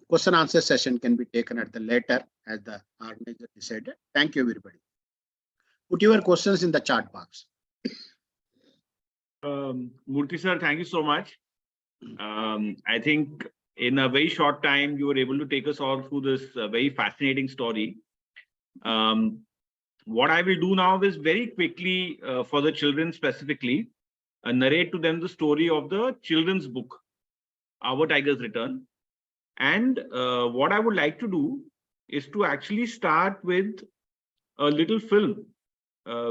Question answer session can be taken at the later as the organizer decided. Thank you, everybody. Put your questions in the chat box. Murthy sir, thank you so much. I think in a very short time, you were able to take us all through this very fascinating story. What I will do now is very quickly, for the children specifically, narrate to them the story of the children's book, Our Tiger's Return. And what I would like to do is to actually start with a little film,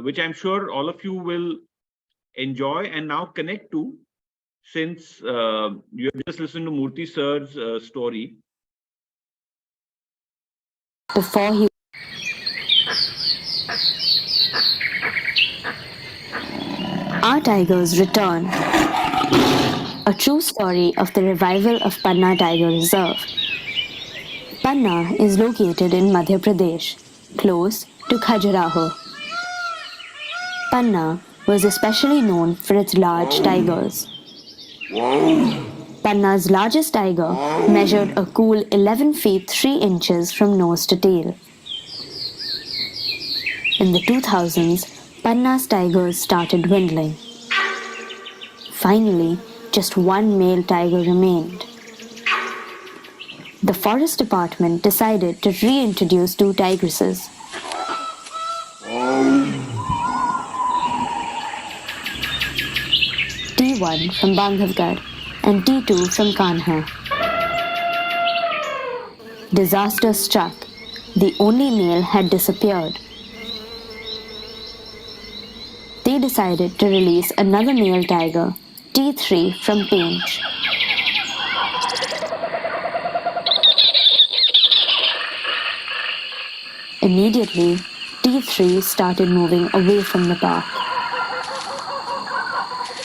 which I'm sure all of you will enjoy and now connect to, since you have just listened to Murthy sir's story. Before he Our Tiger's Return, a true story of the revival of Panna Tiger Reserve. Panna is located in Madhya Pradesh, close to Khajuraho. Panna was especially known for its large tigers. Panna's largest tiger measured a cool 11 feet 3 inches from nose to tail. In the 2000s, Panna's tigers started dwindling. Finally, just one male tiger remained. The forest department decided to reintroduce 2 tigresses. T1 from Bandhavgarh and T2 from Kanha. Disaster struck. The only male had disappeared. they decided to release another male tiger, T3 from Peeyush. Immediately, T3 started moving away from the park.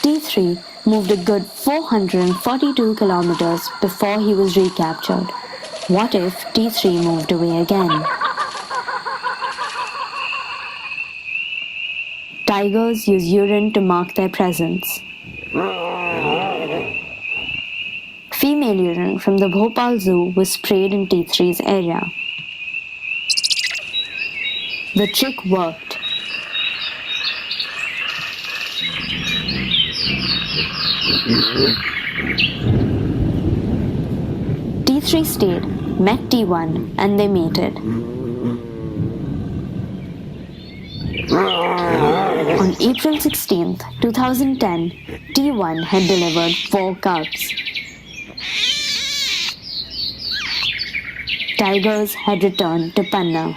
T3 moved a good 442 kilometers before he was recaptured. What if T3 moved away again? Tigers use urine to mark their presence. Female urine from the Bhopal Zoo was sprayed in T3's area. The trick worked. T3 stayed, met T1, and they mated. On April 16, 2010, T1 had delivered 4 cubs. Tigers had returned to Panna.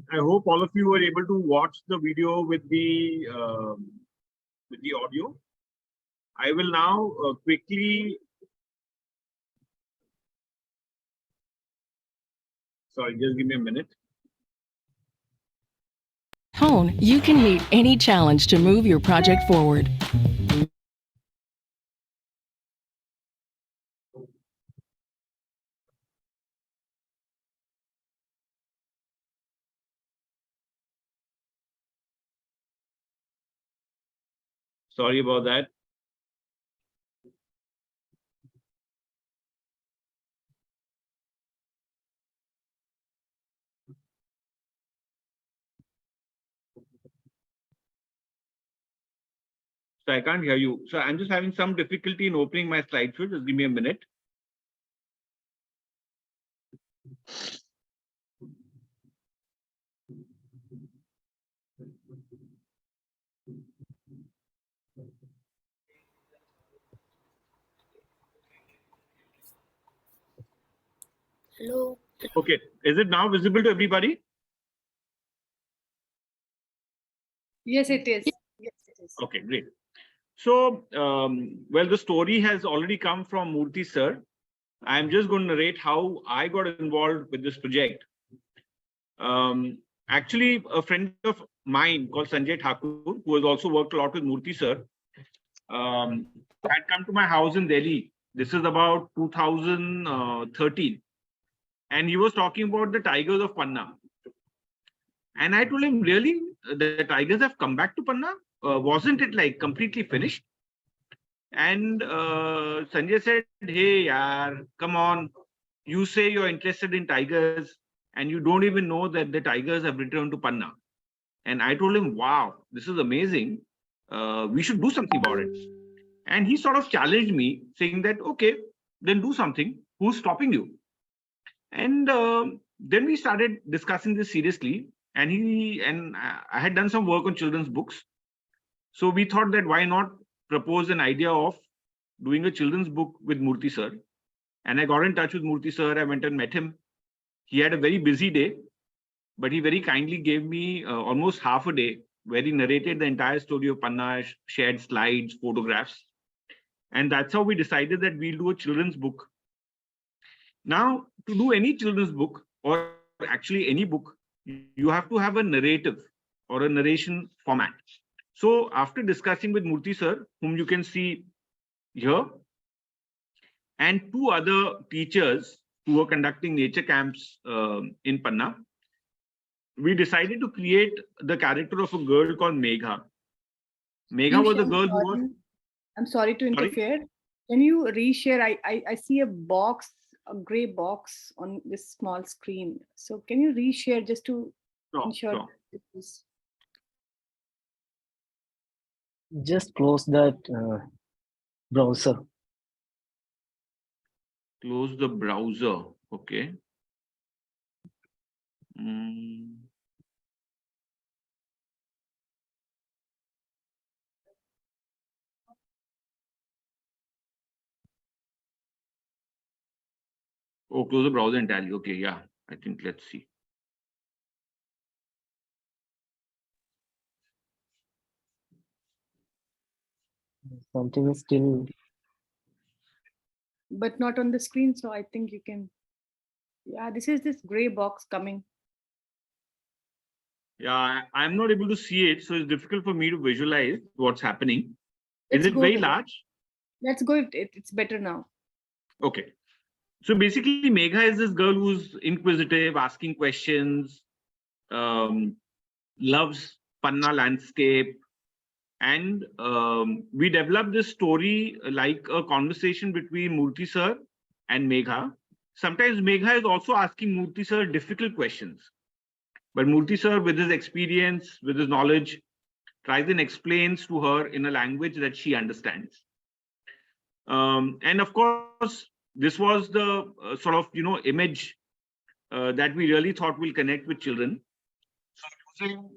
I hope all of you were able to watch the video with the audio. I will now quickly. Sorry, just give me a minute. Hone, you can meet any challenge to move your project forward. Sorry about that. So I can't hear you. So I'm just having some difficulty in opening my slideshow. Just give me a minute. Hello. Okay. Is it now visible to everybody? Yes, it is. Yes, it is. Okay, great. So, well, the story has already come from Murthy sir. I'm just going to narrate how I got involved with this project. Actually, a friend of mine called Sanjay Thakur, who has also worked a lot with Murthy sir, had come to my house in Delhi. This is about 2013. And he was talking about the tigers of Panna. And I told him, really, the tigers have come back to Panna? Wasn't it like completely finished? And Sanjay said, hey, yaar, come on. You say you're interested in tigers and you don't even know that the tigers have returned to Panna. And I told him, wow, this is amazing. We should do something about it. And he sort of challenged me, saying that, okay, then do something. Who's stopping you? And then we started discussing this seriously. And I had done some work on children's books. So we thought that why not propose an idea of doing a children's book with Murthy sir. And I got in touch with Murthy sir. I went and met him. He had a very busy day, but he very kindly gave me almost half a day where he narrated the entire story of Panna, shared slides, photographs. And that's how we decided that we'll do a children's book. Now, to do any children's book, or actually any book, you have to have a narrative or a narration format. So after discussing with Murthy sir, whom you can see here, and 2 other teachers who were conducting nature camps in Panna, we decided to create the character of a girl called Megha. Megha was a girl who was... I'm sorry to interfere. Can you reshare? I see a box, a gray box on this small screen. So can you reshare just to ensure that it is... Just close that browser. Close the browser. Okay. Mm. Oh, close the browser entirely. Okay, yeah. I think let's see. Something is still. But not on the screen. So I think you can. Yeah, this is this gray box coming. Yeah, I'm not able to see it, so it's difficult for me to visualize what's happening. Is Let's it go very with it. large? Let's go. It's better now. Okay. So basically, Megha is this girl who's inquisitive, asking questions, loves Panna landscape. And we developed this story like a conversation between Murthy sir and Megha. Sometimes Megha is also asking Murthy sir difficult questions. But Murthy sir, with his experience, with his knowledge, tries and explains to her in a language that she understands. And of course, this was the sort of image that we really thought will connect with children. So using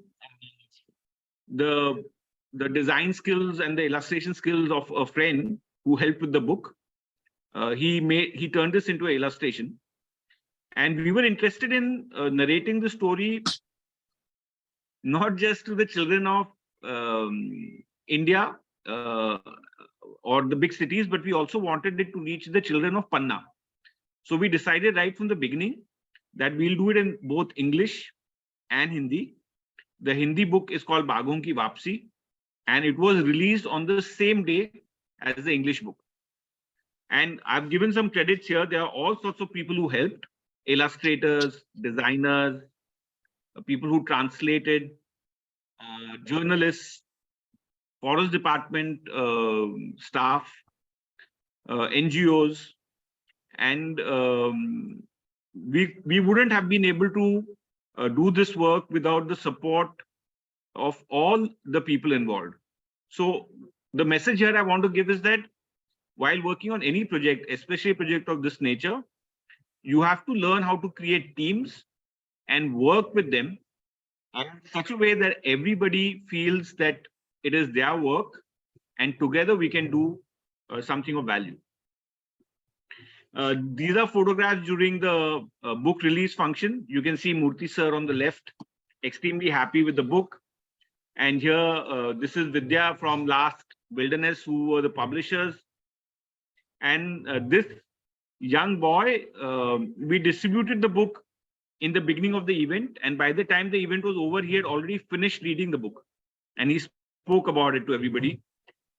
the design skills and the illustration skills of a friend who helped with the book, he turned this into an illustration. And we were interested in narrating the story not just to the children of India or the big cities, but we also wanted it to reach the children of Panna. So we decided right from the beginning that we'll do it in both English and Hindi. The Hindi book is called Baghon Ki Vapsi, and it was released on the same day as the English book. And I've given some credits here. There are all sorts of people who helped: illustrators, designers, people who translated, journalists, forest department staff, NGOs, and we wouldn't have been able to do this work without the support of all the people involved. So the message here I want to give is that while working on any project, especially a project of this nature, you have to learn how to create teams and work with them in such a way that everybody feels that it is their work, and together we can do something of value. These are photographs during the book release function. You can see Murthy sir on the left, extremely happy with the book. And here, this is Vidya from Last Wilderness, who were the publishers. And this young boy, we distributed the book in the beginning of the event. And by the time the event was over, he had already finished reading the book. And he spoke about it to everybody.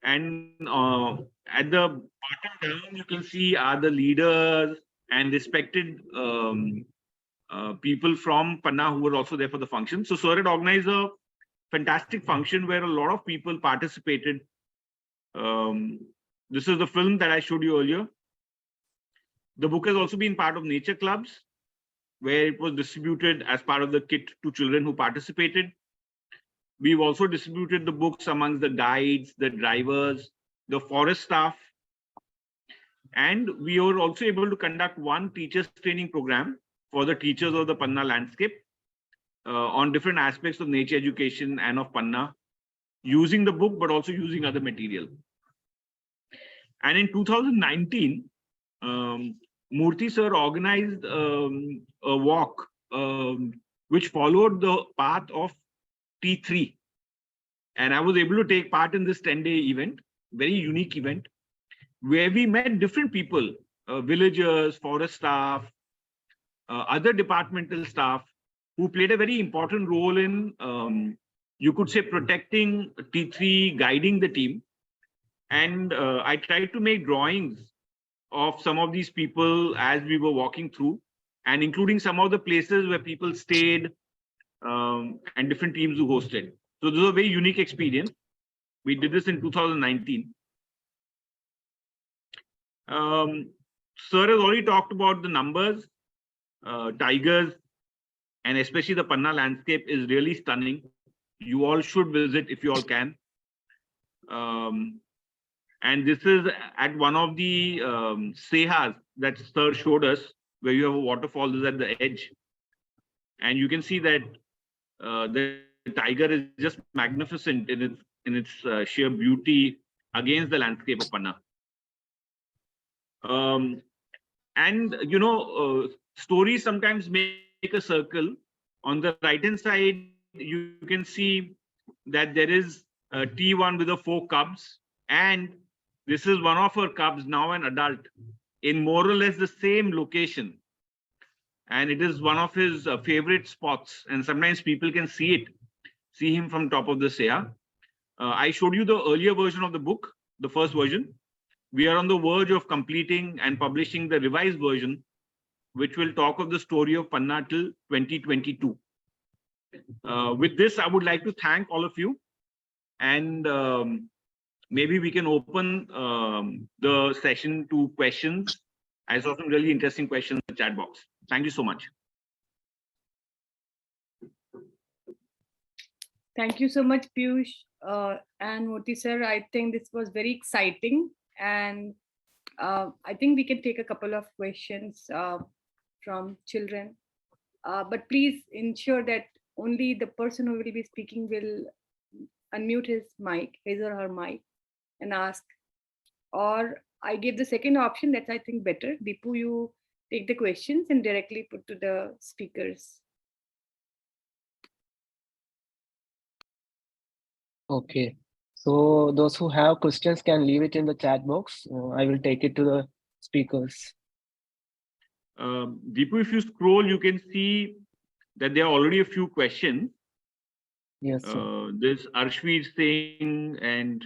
And at the bottom down, you can see are the leaders and respected people from Panna who were also there for the function. So Sir had organized a fantastic function where a lot of people participated. This is the film that I showed you earlier. The book has also been part of nature clubs, where it was distributed as part of the kit to children who participated. We've also distributed the books amongst the guides, the drivers, the forest staff. And we were also able to conduct one teachers training program for the teachers of the Panna landscape on different aspects of nature education and of Panna, using the book, but also using other material. And in 2019, Murthy sir organized a walk which followed the path of T3. And I was able to take part in this 10-day event, very unique event, where we met different people, villagers, forest staff, other departmental staff, who played a very important role in, you could say, protecting T3, guiding the team. And I tried to make drawings of some of these people as we were walking through, and including some of the places where people stayed, and different teams who hosted. So this was a very unique experience. We did this in 2019. Sir has already talked about the numbers. Tigers, and especially the Panna landscape, is really stunning. You all should visit if you all can. And this is at one of the sehas that Sir showed us, where you have a waterfall. This is at the edge. And you can see that the tiger is just magnificent in its sheer beauty against the landscape of Panna. And you know, stories sometimes make a circle. On the right hand side, you can see that there is a T1 with the 4 cubs, and this is one of her cubs, now an adult, in more or less the same location. And it is one of his favorite spots, and sometimes people can see him from top of the Seha. I showed you the earlier version of the book, the first version. We are on the verge of completing and publishing the revised version, which will talk of the story of Panna till 2022. With this, I would like to thank all of you, and maybe we can open the session to questions. I saw some really interesting questions in the chat box. Thank you so much. Thank you so much, Peeyush and Moti sir. I think this was very exciting, and I think we can take a couple of questions from children. But please ensure that only the person who will be speaking will unmute his or her mic, and ask. Or I gave the second option, that's I think better. Deepu, you take the questions and directly put to the speakers. Okay. So those who have questions can leave it in the chat box. I will take it to the speakers. Deepu, if you scroll, you can see that there are already a few questions. Yes, sir. There's Arshveer Singh, and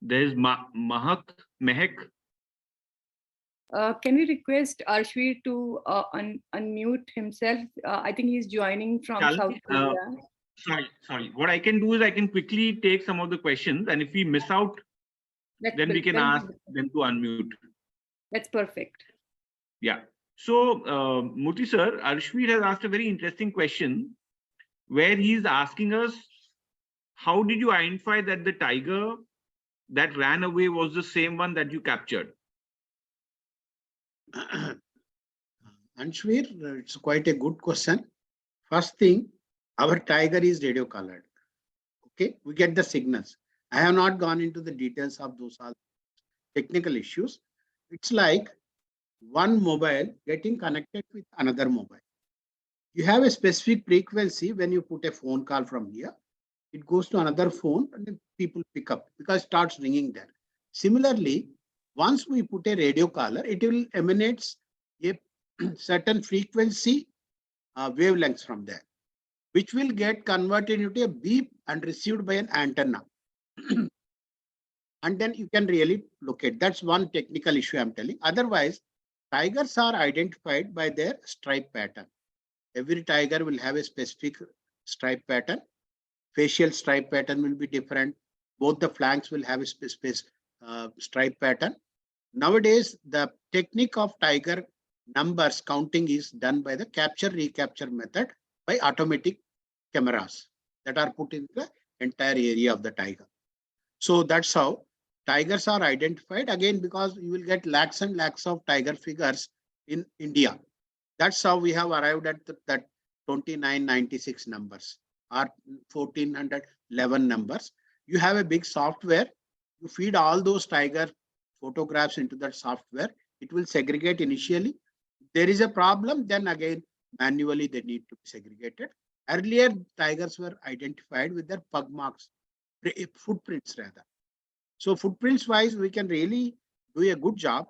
there's Mehak. Can we request Arshveer to unmute himself? I think he's joining from South Korea. Sorry. What I can do is I can quickly take some of the questions, and if we miss out, then we can ask them to unmute. That's perfect. Yeah. So, Moti sir, Arshveer has asked a very interesting question, where he's asking us, how did you identify that the tiger that ran away was the same one that you captured? Anshveer, it's quite a good question. First thing, our tiger is radio colored. Okay, we get the signals. I have not gone into the details of those all technical issues. It's like one mobile getting connected with another mobile. You have a specific frequency when you put a phone call from here. It goes to another phone and then people pick up because it starts ringing there. Similarly, once we put a radio caller, it will emanate a certain frequency wavelengths from there, which will get converted into a beep and received by an antenna. And then you can really locate. That's one technical issue I'm telling. Otherwise, tigers are identified by their stripe pattern. Every tiger will have a specific stripe pattern. Facial stripe pattern will be different. Both the flanks will have a stripe pattern. Nowadays, the technique of tiger numbers counting is done by the capture-recapture method by automatic cameras that are put in the entire area of the tiger. So that's how tigers are identified, again, because you will get lakhs and lakhs of tiger figures in India. That's how we have arrived at that 2996 numbers or 1411 numbers. You have a big software. You feed all those tiger photographs into that software. It will segregate initially. If there is a problem, then again, manually they need to be segregated. Earlier, tigers were identified with their pug marks, footprints rather. So footprints wise, we can really do a good job,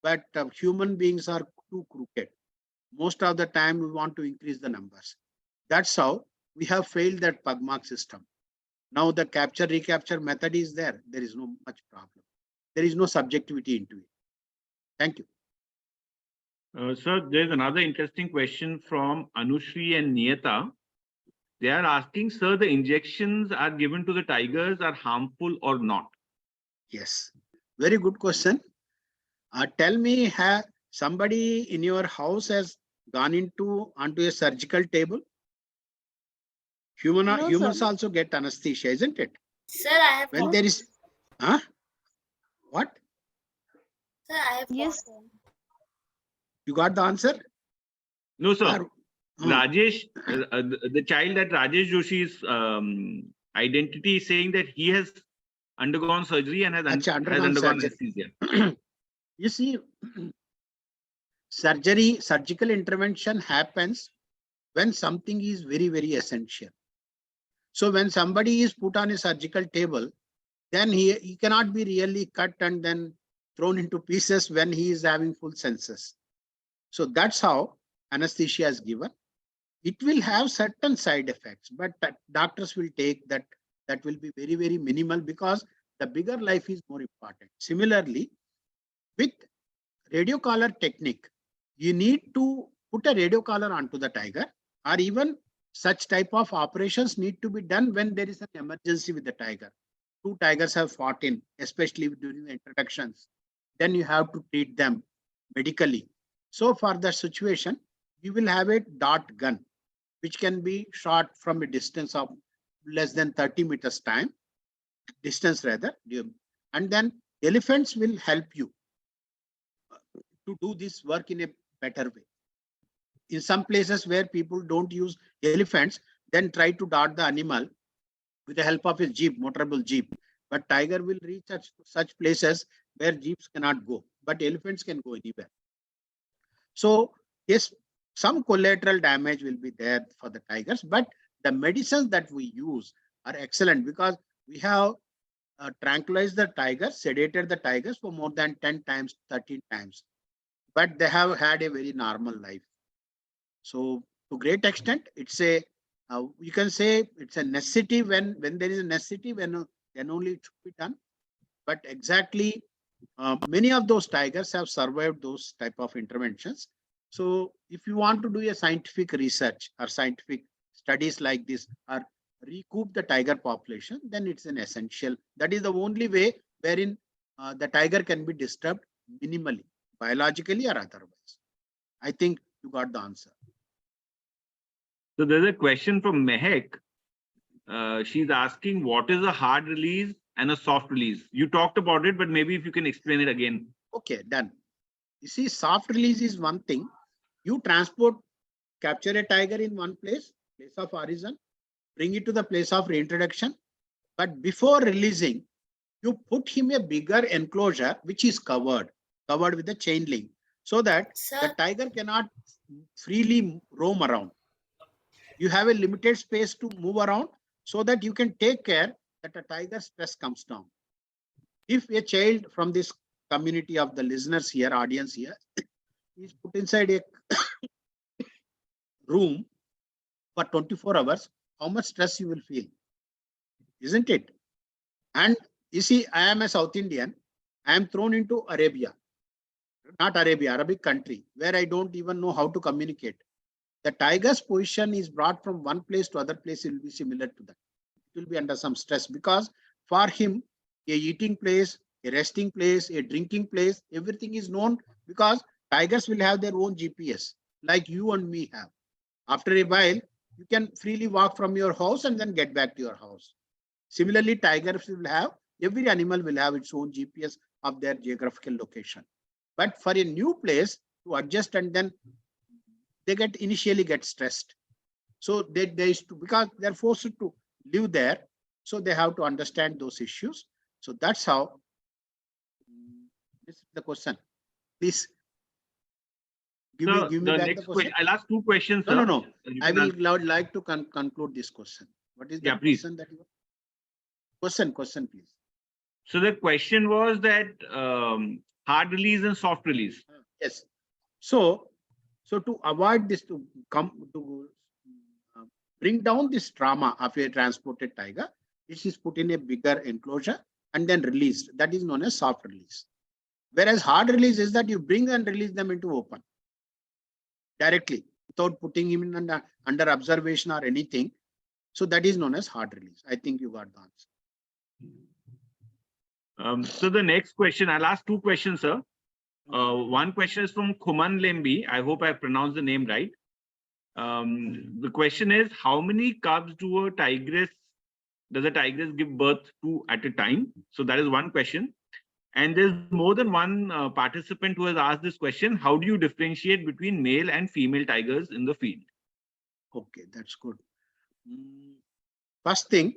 but human beings are too crooked. Most of the time, we want to increase the numbers. That's how we have failed that pug mark system. Now the capture-recapture method is there. There is no much problem. There is no subjectivity into it. Thank you. Sir, there's another interesting question from Anushri and Niyata. They are asking, sir, the injections are given to the tigers are harmful or not? Yes, very good question. Tell me, have somebody in your house has gone onto a surgical table? Humans also get anesthesia, isn't it? Sir, I have When got there is, huh? What? Sir, I have Yes. got one. You got the answer? No, sir. Or- Rajesh, the child that Rajesh Joshi's identity is saying that he has undergone surgery and has Acha, undergone undergone surgery. anesthesia. You see, surgical intervention happens when something is very, very essential. So when somebody is put on a surgical table, then he cannot be really cut and then thrown into pieces when he is having full senses. So that's how anesthesia is given. It will have certain side effects, but doctors will take that. That will be very, very minimal because the bigger life is more important. Similarly, with radio collar technique, you need to put a radio collar onto the tiger, or even such type of operations need to be done when there is an emergency with the tiger. Two tigers have fought in, especially during the introductions. Then you have to treat them medically. So for the situation, you will have a dart gun, which can be shot from a distance of less than 30 meters distance rather. And then elephants will help you to do this work in a better way. In some places where people don't use elephants, then try to dart the animal with the help of a jeep, motorable jeep. But tiger will reach such places where jeeps cannot go, but elephants can go anywhere. So yes, some collateral damage will be there for the tigers, but the medicines that we use are excellent because we have tranquilized the tigers, sedated the tigers for more than 10 times, 13 times, but they have had a very normal life. So to great extent, it's a, you can say it's a necessity when there is a necessity, then only it should be done. But exactly, many of those tigers have survived those type of interventions. So if you want to do a scientific research or scientific studies like this or recoup the tiger population, then it's an essential. That is the only way wherein the tiger can be disturbed minimally, biologically or otherwise. I think you got the answer. So there's a question from Mehek. She's asking, what is a hard release and a soft release? You talked about it, but maybe if you can explain it again. Okay, done. You see, soft release is one thing. You capture a tiger in one place of origin, bring it to the place of reintroduction. But before releasing, you put him a bigger enclosure, which is covered with a chain link, so that the Sir, tiger cannot freely roam around. You have a limited space to move around so that you can take care that a tiger's stress comes down. If a child from this community of the listeners here, audience here, is put inside a room for 24 hours, how much stress you will feel, isn't it? And you see, I am a South Indian. I am thrown into Arabia, not Arabia, Arabic country, where I don't even know how to communicate. The tiger's position is brought from one place to other place. It will be similar to that. It will be under some stress because for him, a eating place, a resting place, a drinking place, everything is known because tigers will have their own GPS, like you and me have. After a while, you can freely walk from your house and then get back to your house. Similarly, tigers will have, every animal will have its own GPS of their geographical location. But for a new place to adjust, and then they initially get stressed. So they used to, because they're forced to live there. So they have to understand those issues. So that's how. This is the question. Please give me the back next the question. I'll ask two questions. No, sir. no. You I can will like to conclude this question. What is the question that you question, please? So the question was that hard release and soft release. Yes. So to avoid this, to bring down this trauma of a transported tiger, it is put in a bigger enclosure and then released. That is known as soft release. Whereas hard release is that you bring and release them into open directly without putting him in under observation or anything. So that is known as hard release. I think you got the answer. So the next question, I'll ask two questions, sir. One question is from Khuman Lembi. I hope I pronounced the name right. The question is, how many cubs do a tigress does a tigress give birth to at a time? So that is one question. And there's more than one participant who has asked this question. How do you differentiate between male and female tigers in the field? Okay, that's good. First thing,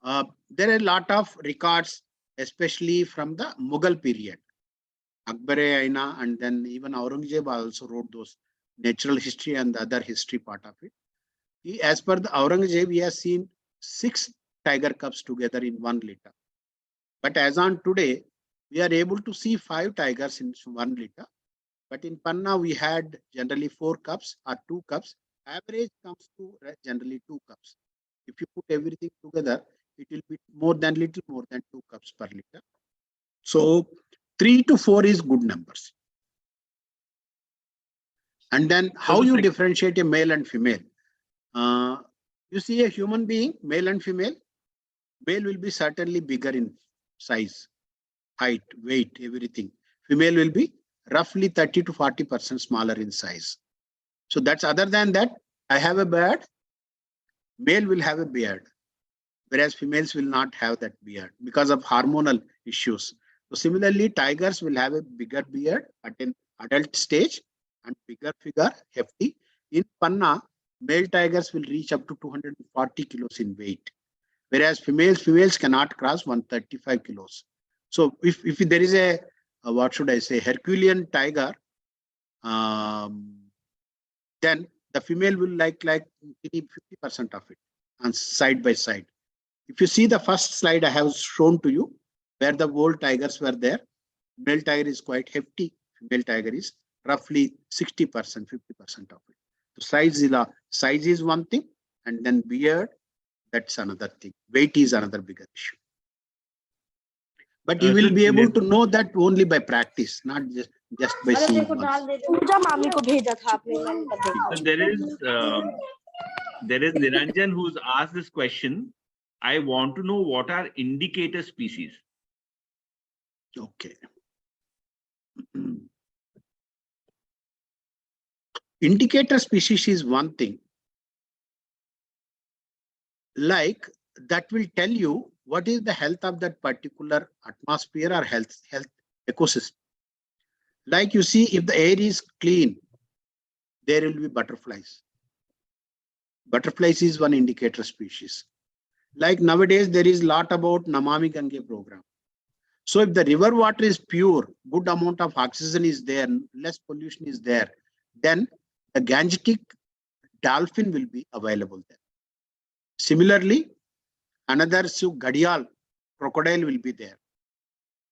there are a lot of records, especially from the Mughal period. Akbar Aina and then even Aurangzeb also wrote those natural history and the other history part of it. As per the Aurangzeb, he has seen 6 tiger cubs together in 1 liter. But as on today, we are able to see 5 tigers in 1 liter. But in Panna, we had generally 4 cubs or 2 cubs. Average comes to generally 2 cubs. If you put everything together, it will be little more than 2 cubs per liter. So 3 to 4 is good numbers. And then how you differentiate a male and female? You see a human being, male and female, male will be certainly bigger in size, height, weight, everything. Female will be roughly 30 to 40% smaller in size. So that's other than that, I have a beard, male will have a beard, whereas females will not have that beard because of hormonal issues. So similarly, tigers will have a bigger beard at an adult stage and bigger figure, hefty. In Panna, male tigers will reach up to 240 kilos in weight, whereas females cannot cross 135 kilos. So if there is a what should I say, Herculean tiger, then the female will like 50% of it and side by side. If you see the first slide I have shown to you, where the old tigers were there, male tiger is quite hefty, female tiger is roughly 60%, 50% of it. So size is one thing, and then beard, that's another thing. Weight is another bigger issue. But you will be able to know that only by practice, not just by seeing once. So there is Niranjan who's asked this question. I want to know what are indicator species. Okay. Indicator species is one thing. Like that will tell you what is the health of that particular atmosphere or health ecosystem. Like you see, if the air is clean, there will be butterflies. Butterflies is one indicator species. Like nowadays, there is a lot about Namami Gange program. So if the river water is pure, good amount of oxygen is there, less pollution is there, then the Gangetic dolphin will be available there. Similarly, another Gadial crocodile will be there.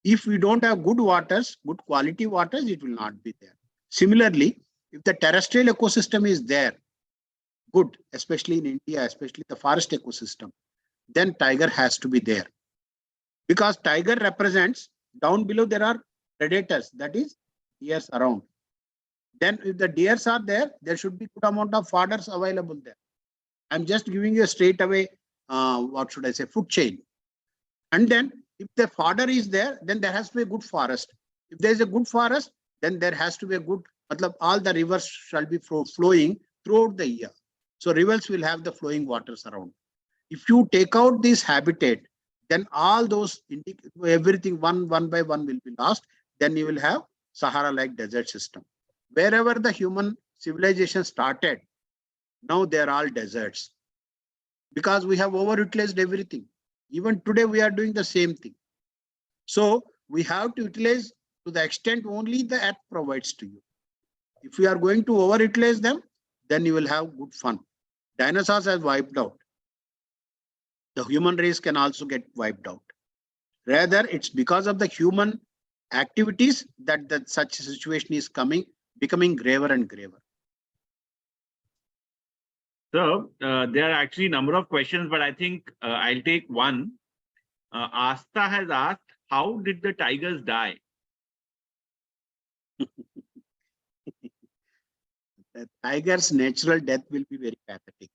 If we don't have good waters, good quality waters, it will not be there. Similarly, if the terrestrial ecosystem is there, good, especially in India, especially the forest ecosystem, then tiger has to be there. Because tiger represents, down below there are predators, that is deers around. Then if the deers are there, there should be good amount of fodders available there. I'm just giving you a straight away, what should I say, food chain. And then if the fodder is there, then there has to be a good forest. If there is a good forest, then there has to be a good, all the rivers shall be flowing throughout the year. So rivers will have the flowing waters around. If you take out this habitat, then all those, everything one by one will be lost. Then you will have Sahara-like desert system. Wherever the human civilization started, now they're all deserts. Because we have overutilized everything. Even today we are doing the same thing. So we have to utilize to the extent only the earth provides to you. If we are going to overutilize them, then you will have good fun. Dinosaurs have wiped out. The human race can also get wiped out. Rather, it's because of the human activities that such a situation is becoming graver and graver. So there are actually a number of questions, but I think I'll take one. Asta has asked, how did the tigers die? The tiger's natural death will be very pathetic.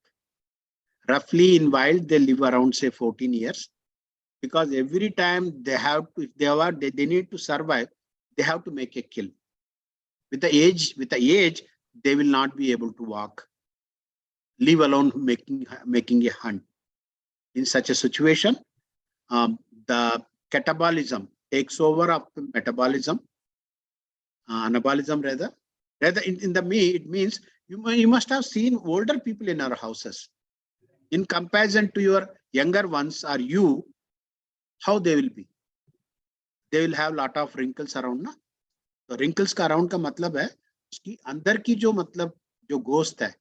Roughly in wild, they live around say 14 years. Because every time they have to, if they need to survive, they have to make a kill. With the age, they will not be able to walk, leave alone making a hunt. In such a situation, the catabolism takes over of the metabolism, anabolism rather. Rather, in the me, it means you must have seen older people in our houses. In comparison to your younger ones or you, how they will be. They will have lot of wrinkles around ना. तो wrinkles का around का मतलब है उसकी अंदर की जो मतलब जो गोश्त है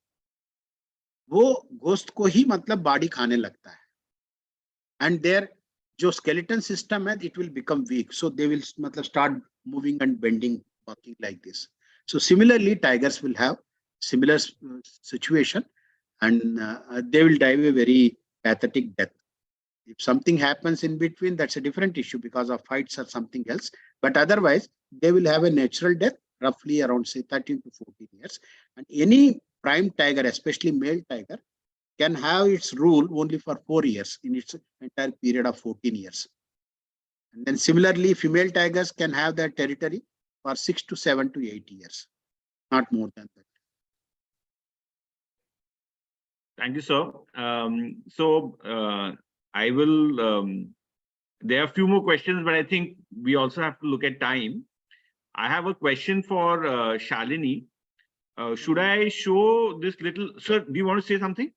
वो गोश्त को ही मतलब बॉडी खाने लगता है. And their जो skeleton system है it will become weak. So they will मतलब start moving and bending, walking like this. So similarly, tigers will have similar situation, and they will die a very pathetic death. If something happens in between, that's a different issue because of fights or something else. But otherwise, they will have a natural death, roughly around say 13 to 14 years. And any prime tiger, especially male tiger, can have its rule only for 4 years in its entire period of 14 years. And then similarly, female tigers can have their territory for 6 to 7 to 8 years, not more than that. Thank you, sir. I will, there are a few more questions, but I think we also have to look at time. I have a question for Shalini. Should I show this little, sir, do you want to say something?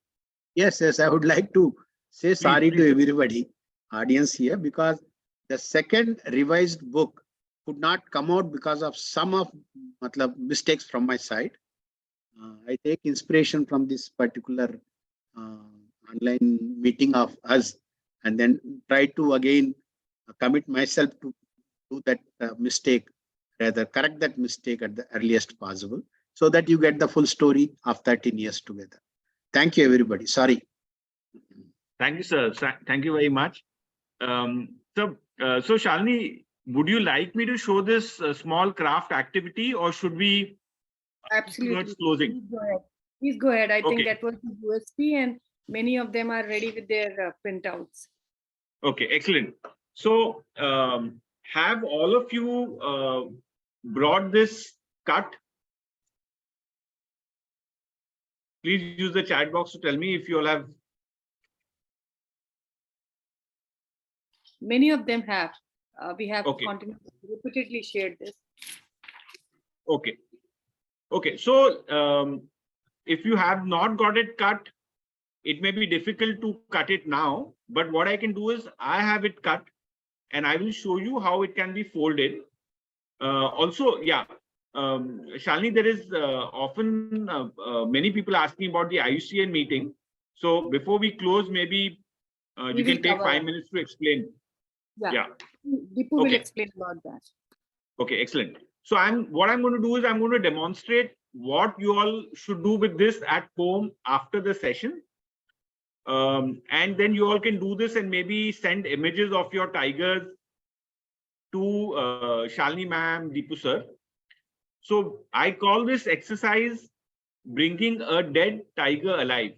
Yes, I would like to say sorry to everybody, audience here, because the second revised book could not come out because of some of mistakes from my side. I take inspiration from this particular online meeting of us, and then try to again commit myself to do that mistake, rather correct that mistake at the earliest possible, so that you get the full story of 13 years together. Thank you, everybody. Sorry. Thank you, sir. Thank you very much. So Shalini, would you like me to show this small craft activity, or should we? Absolutely. Towards closing. Please go ahead. I think Okay. that was the USP, and many of them are ready with their printouts. Okay, excellent. So have all of you brought this cut? Please use the chat box to tell me if you all have. Many of them have. We have Okay. repeatedly shared this. Okay. Okay. So if you have not got it cut, it may be difficult to cut it now. But what I can do is I have it cut, and I will show you how it can be folded. Also, yeah, Shalini, there is often many people asking about the IUCN meeting. So before we close, maybe you can take 5 minutes to explain. Yeah. Deepu will explain about that. Okay, excellent. So what I'm going to do is I'm going to demonstrate what you all should do with this at home after the session. And then you all can do this and maybe send images of your tigers to Shalini ma'am, Deepu sir. So I call this exercise bringing a dead tiger alive.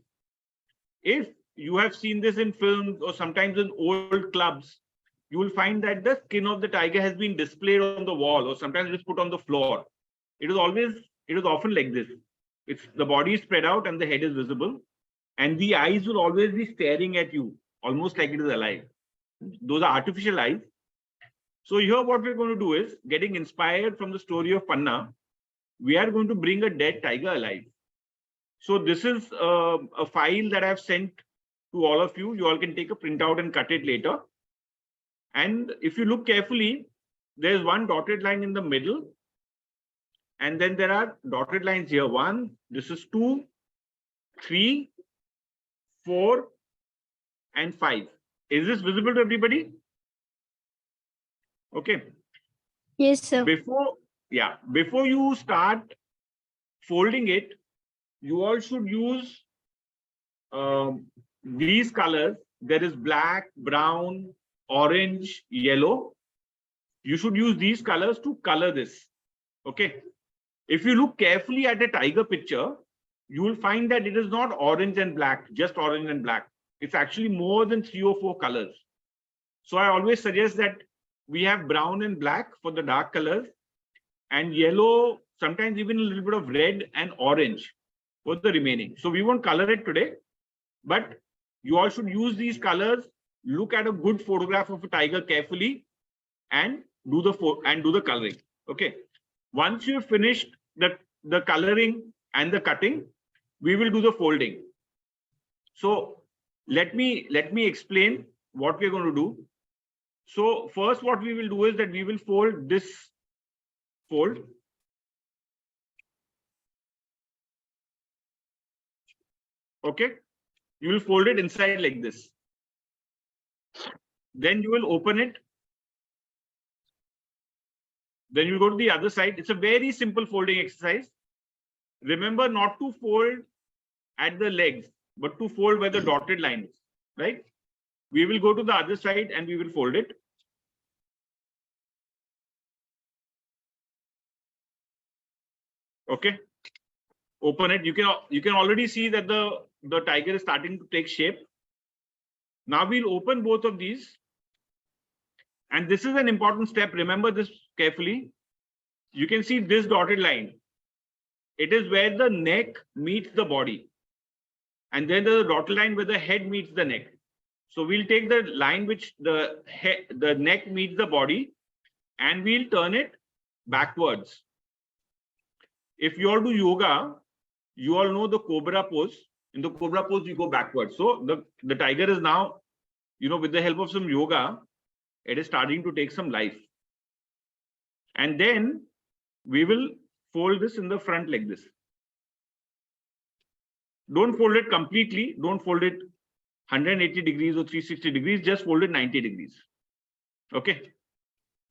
If you have seen this in films or sometimes in old clubs, you will find that the skin of the tiger has been displayed on the wall, or sometimes it is put on the floor. It is often like this. It's the body is spread out and the head is visible, and the eyes will always be staring at you, almost like it is alive. Those are artificial eyes. So here what we're going to do is, getting inspired from the story of Panna, we are going to bring a dead tiger alive. So this is a file that I've sent to all of you. You all can take a printout and cut it later. And if you look carefully, there's one dotted line in the middle. And then there are dotted lines here. 1, this is 2, 3, 4, and 5. Is this visible to everybody? Okay. Yes, sir. Before you start folding it, you all should use these colors. There is black, brown, orange, yellow. You should use these colors to color this. Okay. If you look carefully at the tiger picture, you will find that it is not orange and black, just orange and black. It's actually more than 3 or 4 colors. So I always suggest that we have brown and black for the dark colors, and yellow, sometimes even a little bit of red and orange for the remaining. So we won't color it today, but You all should use these colors, look at a good photograph of a tiger carefully, and do the coloring. Okay. Once you've finished the coloring and the cutting, we will do the folding. So let me explain what we're going to do. So first, what we will do is that we will fold this fold. Okay. You will fold it inside like this. Then you will open it. Then you go to the other side. It's a very simple folding exercise. Remember not to fold at the legs, but to fold where the dotted line is, right? We will go to the other side and we will fold it. Okay. Open it. You can already see that the tiger is starting to take shape. Now we'll open both of these. And this is an important step. Remember this carefully. You can see this dotted line. It is where the neck meets the body. And then there's a dotted line where the head meets the neck. So we'll take the line which the neck meets the body, and we'll turn it backwards. If you all do yoga, you all know the cobra pose. In the cobra pose, you go backwards. So the tiger is now, with the help of some yoga, it is starting to take some life. And then we will fold this in the front like this. Don't fold it completely. Don't fold it 180 degrees or 360 degrees. Just fold it 90 degrees. Okay.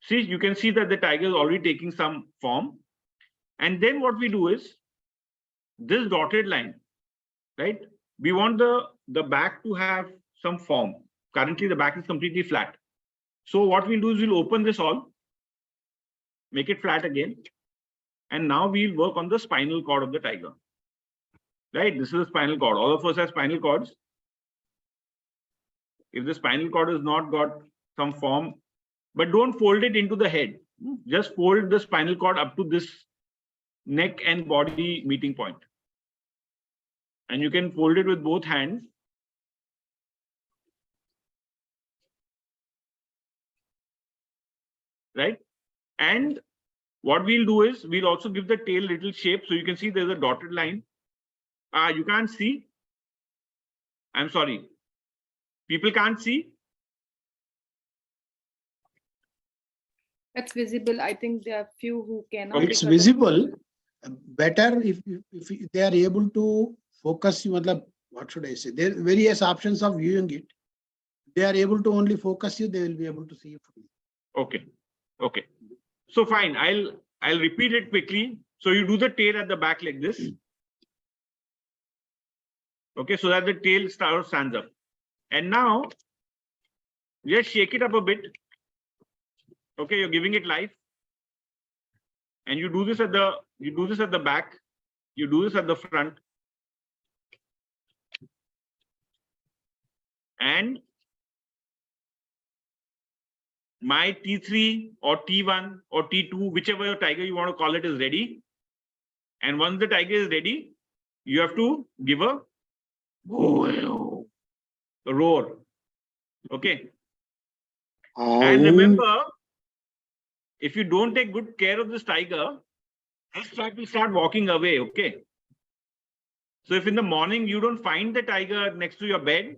See, you can see that the tiger is already taking some form. And then what we do is this dotted line, right? We want the back to have some form. Currently, the back is completely flat. So what we'll do is we'll open this all, make it flat again. And now we'll work on the spinal cord of the tiger. Right? This is the spinal cord. All of us have spinal cords. If the spinal cord has not got some form, but don't fold it into the head. Just fold the spinal cord up to this neck and body meeting point. And you can fold it with both hands. Right? And what we'll do is we'll also give the tail little shape. So you can see there's a dotted line. You can't see. I'm sorry. People can't see. That's visible. I think there are few who cannot. It's visible. Better if they are able to focus. What should I say? There are various options of viewing it. They are able to only focus you. They will be able to see you. Okay. Okay. So fine. I'll repeat it quickly. So you do the tail at the back like this. Okay, so that the tail stands up. And now just shake it up a bit. Okay, you're giving it life. And you do this at the back. You do this at the front. And my T3 or T1 or T2, whichever tiger you want to call it, is ready. And once the tiger is ready, you have to give a roar. Okay. And remember, if you don't take good care of this tiger, this tiger will start walking away. Okay. So if in the morning you don't find the tiger next to your bed,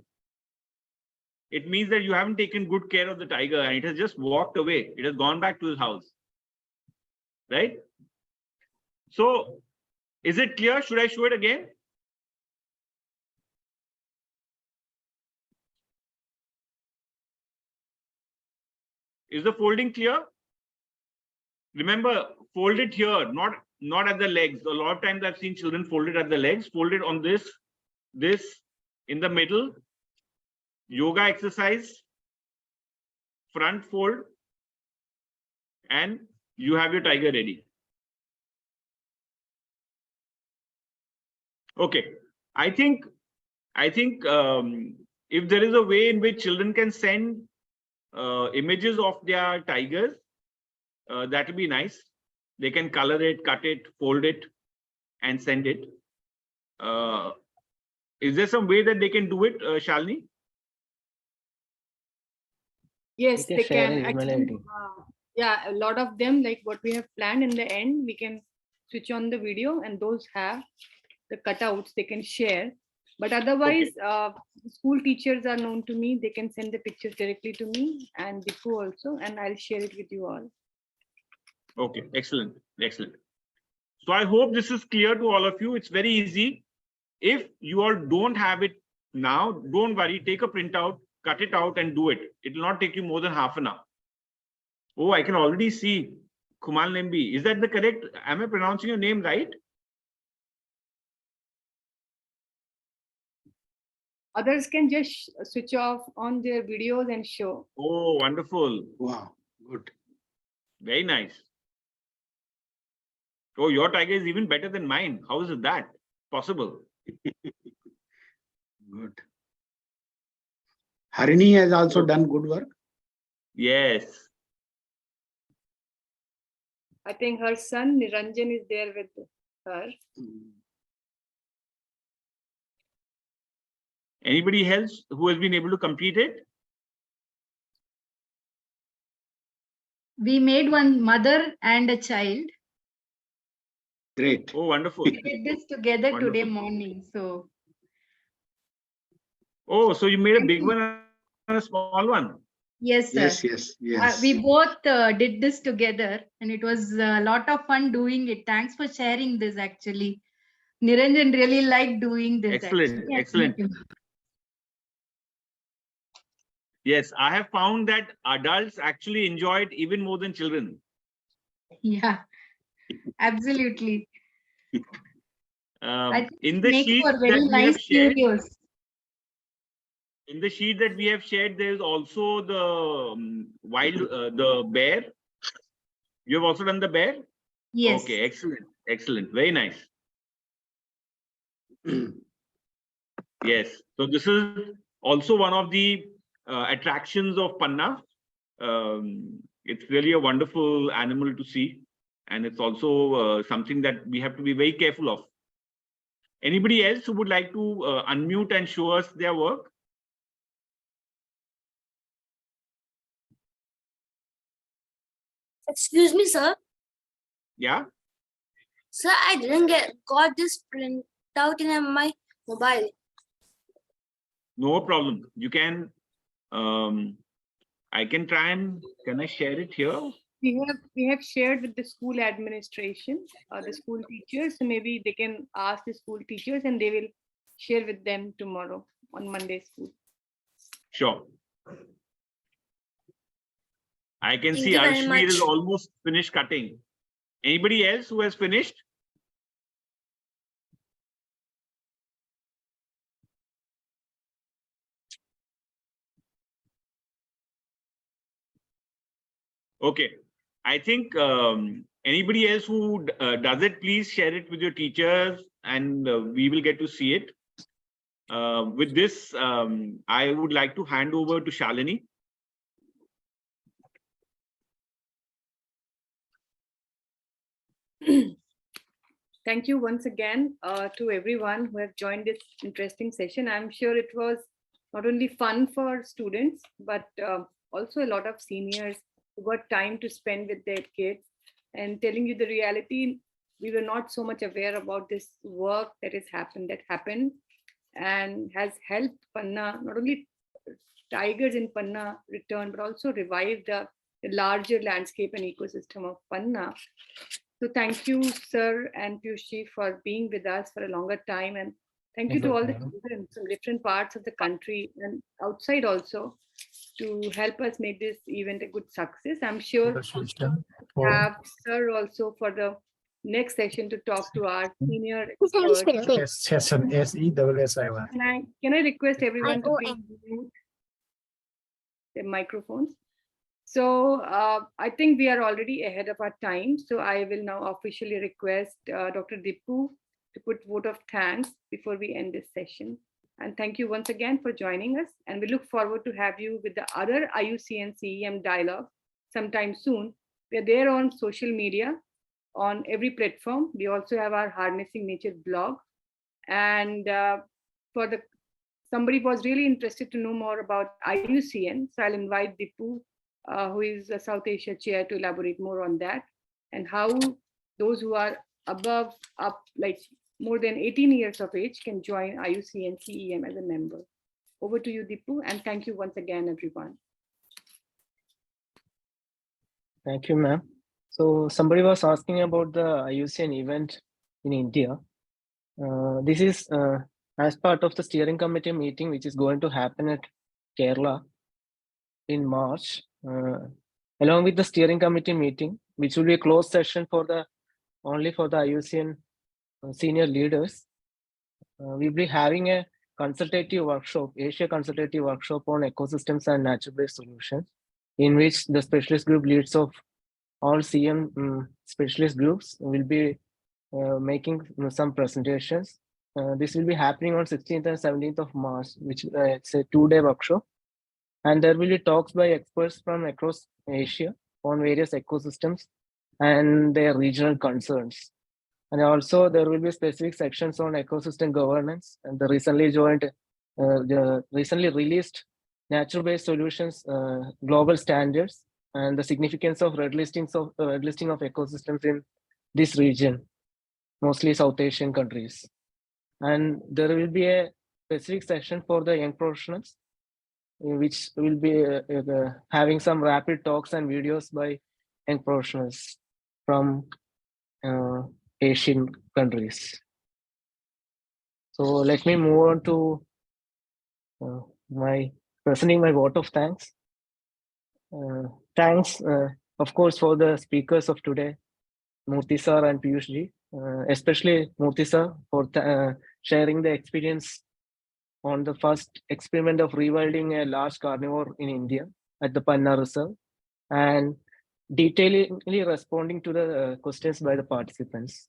it means that you haven't taken good care of the tiger and it has just walked away. It has gone back to his house. Right? So, is it clear? Should I show it again? Is the folding clear? Remember, fold it here, not at the legs. A lot of times I've seen children fold it at the legs. Fold it on this in the middle. Yoga exercise, front fold, and you have your tiger ready. Okay, I think if there is a way in which children can send images of their tigers, that will be nice. They can color it, cut it, fold it, and send it. Is there some way that they can do it, Shalini? Yes, You can they share can an email actually. ID. Yeah, a lot of them, like what we have planned in the end, we can switch on the video, and those have the cutouts they can share. But otherwise, school teachers are known to me. They can send the pictures directly to me and Dipu also, and I'll share it with you all. Okay, excellent, excellent. So I hope this is clear to all of you. It's very easy. If you all don't have it now, don't worry. Take a printout, cut it out, and do it. It will not take you more than half an hour. Oh, I can already see Kumal Nembi. Is that the correct? Am I pronouncing your name right? Others can just switch off on their videos and show. Oh, wonderful. Wow, good. Very nice. Oh, your tiger is even better than mine. How is it that possible? Good. Harini has also done good work. Yes. I think her son Niranjan is there with her. Anybody else who has been able to complete it? We made one mother and a child. Great. Oh, wonderful. We did this together Wonderful. today morning. So Oh, so you made a big one and a small one. yes, sir. Yes. We both did this together, and it was a lot of fun doing it. Thanks for sharing this. Actually, Niranjan really liked doing this. Excellent, actually. excellent. Yes, I have found that adults actually enjoy it even more than children. Yeah, absolutely. I think In it the makes sheet for very that we have nice shared, curios. in the sheet that we have shared, there is also the the bear. You have also done the bear? Yes. Okay, excellent, excellent, very nice. Yes, so this is also one of the attractions of Panna. It's really a wonderful animal to see, and it's also something that we have to be very careful of. Anybody else who would like to unmute and show us their work? Excuse me, sir. Yeah. Sir, I didn't got this print out in my mobile. No problem. You can. I can try and can I share it here? We have shared with the school administration, the school teachers. So maybe they can ask the school teachers, and they will share with them tomorrow on Monday school. Sure. I can Thank see you very Arshveer is much. almost finished cutting. Anybody else who has finished? Okay. I think anybody else who does it, please share it with your teachers, and we will get to see it. With this, I would like to hand over to Shalini. Thank you once again to everyone who have joined this interesting session. I'm sure it was not only fun for students, but also a lot of seniors who got time to spend with their kids. And telling you the reality, we were not so much aware about this work that happened and has helped Panna, not only tigers in Panna return, but also revive the larger landscape and ecosystem of Panna. So thank you, sir and Peeyush, for being with us for a longer time. And thank you to all the children from different parts of the country and outside also to help us make this event a good success. I'm sure we have sir also for the next session to talk to our senior experts. Can I request everyone to please mute their microphones? So I think we are already ahead of our time. So I will now officially request Dr. Dipu to put vote of thanks before we end this session. And thank you once again for joining us. And we look forward to have you with the other IUCN CEM dialogue sometime soon. We're there on social media, on every platform. We also have our Harnessing Nature blog. And somebody was really interested to know more about IUCN. So I'll invite Dipu, who is a South Asia chair, to elaborate more on that and how those who are like more than 18 years of age can join IUCN CEM as a member. Over to you, Dipu, and thank you once again, everyone. Thank you, ma'am. So somebody was asking about the IUCN event in India. This is as part of the steering committee meeting, which is going to happen at Kerala in March, along with the steering committee meeting, which will be a closed session only for the IUCN senior leaders. We'll be having a consultative workshop, Asia consultative workshop on ecosystems and natural-based solutions, in which the specialist group leads of all CM specialist groups will be making some presentations. This will be happening on 16th and 17th of March, which it's a 2-day workshop. And there will be talks by experts from across Asia on various ecosystems and their regional concerns. And also there will be specific sections on ecosystem governance and the recently released natural-based solutions global standards and the significance of red listing of ecosystems in this region, mostly South Asian countries. And there will be a specific section for the young professionals, which will be having some rapid talks and videos by young professionals from Asian countries. So let me move on to presenting my vote of thanks. Thanks, of course, for the speakers of today, Murthy sir and Peeyush ji, especially Murthy sir for sharing the experience on the first experiment of rewilding a large carnivore in India at the Panna Reserve, and detailedly responding to the questions by the participants.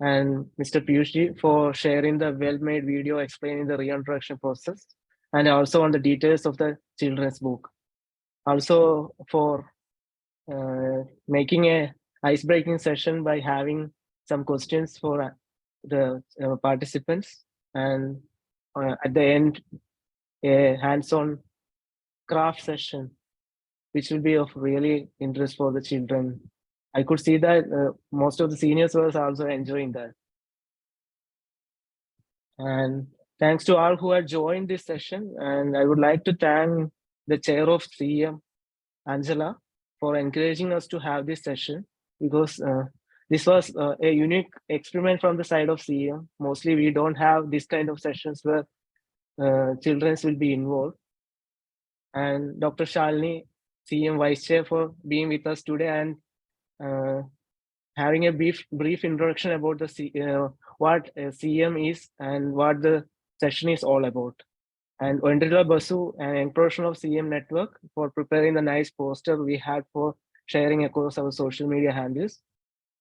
And Mr. Peeyush ji for sharing the well-made video explaining the reintroduction process and also on the details of the children's book. Also for making a ice-breaking session by having some questions for the participants, and at the end, a hands-on craft session, which will be of really interest for the children. I could see that most of the seniors were also enjoying that. And thanks to all who had joined this session. And I would like to thank the chair of CEM, Angela, for encouraging us to have this session, because this was a unique experiment from the side of CEM. Mostly we don't have this kind of sessions where children will be involved. And Dr. Shalini, CEM Vice Chair, for being with us today and having a brief introduction about the what CEM is and what the session is all about. And Ondrila Basu, an inclusion of CEM network, for preparing the nice poster we had for sharing across our social media handles.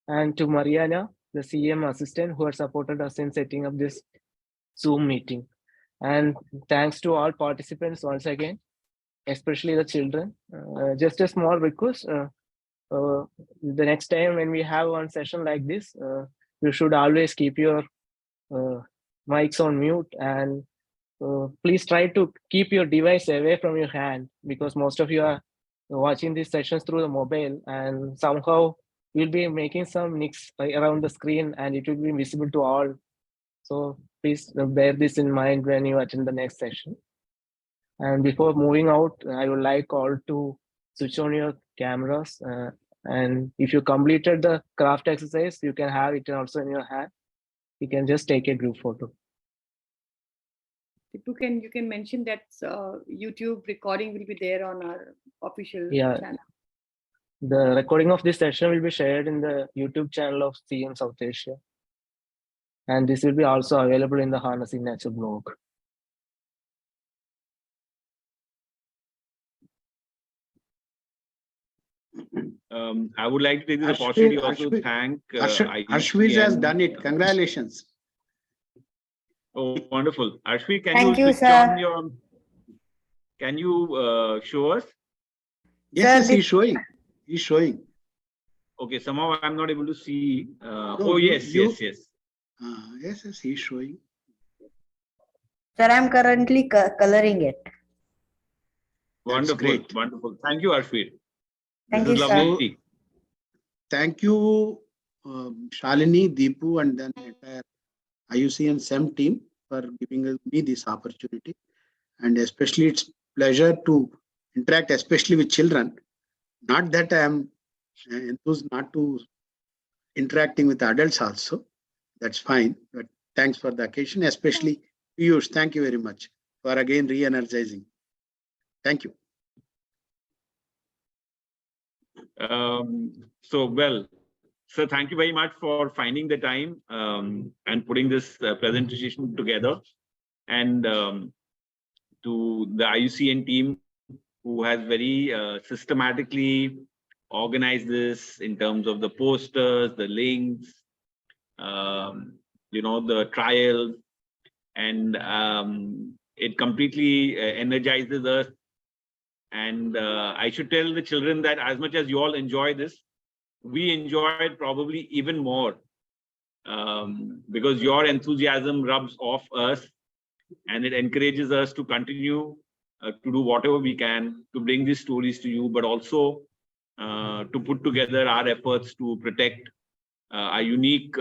And to Mariana, the CEM assistant, who has supported us in setting up this Zoom meeting. And thanks to all participants once again, especially the children. Just a small request, the next time when we have one session like this, you should always keep your mics on mute, and please try to keep your device away from your hand, because most of you are watching these sessions through the mobile, and somehow you'll be making some nicks around the screen and it will be visible to all. So please bear this in mind when you attend the next session. And before moving out, I would like all to switch on your cameras. And if you completed the craft exercise, you can have it also in your hand. You can just take a group photo. You can mention that YouTube recording will be there on our official channel. The recording of this session will be shared in the YouTube channel of CEM South Asia. And this will be also available in the Harnessing Nature blog. I would like to take this opportunity also to thank Ashwin has done it. Congratulations. Oh, wonderful. Ashwin, can Thank you you, switch on sir. your, can you show us? Yes, he's showing. He's showing. Okay, somehow I'm not able to see. No, oh, yes. Yes, he's showing. Sir, I'm currently coloring it. Wonderful, great. wonderful. Thank you, Arshveer. Thank This is you, sir. lovely. Thank you, Shalini, Deepu, and then entire IUCN SEM team for giving me this opportunity. And especially it's pleasure to interact, especially with children. Not that I am enthused not to interacting with adults also. That's fine. But thanks for the occasion, especially Peeyush. Thank you very much for again re-energizing. Thank you. So thank you very much for finding the time and putting this presentation together, and to the IUCN team who has very systematically organized this in terms of the posters, the links, the trials, and it completely energizes us. And I should tell the children that as much as you all enjoy this, we enjoy it probably even more because your enthusiasm rubs off us and it encourages us to continue to do whatever we can to bring these stories to you, but also to put together our efforts to protect our unique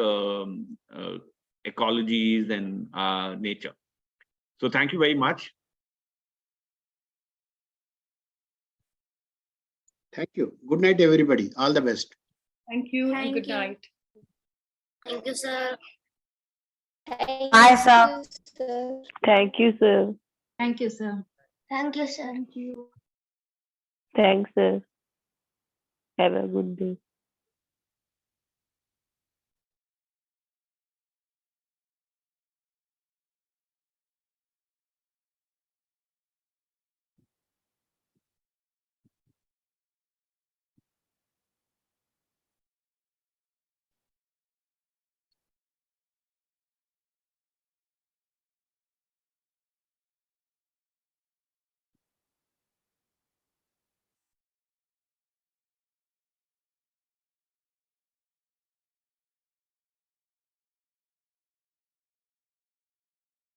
ecologies and nature. So thank you very much. Thank you. Good night, everybody. All the best. Thank you and Thank good you. night. Thank you, sir. Bye, sir. Thank you, sir. Thank you, sir. Thank you, sir. Thank you. Thanks, sir. Have a good day.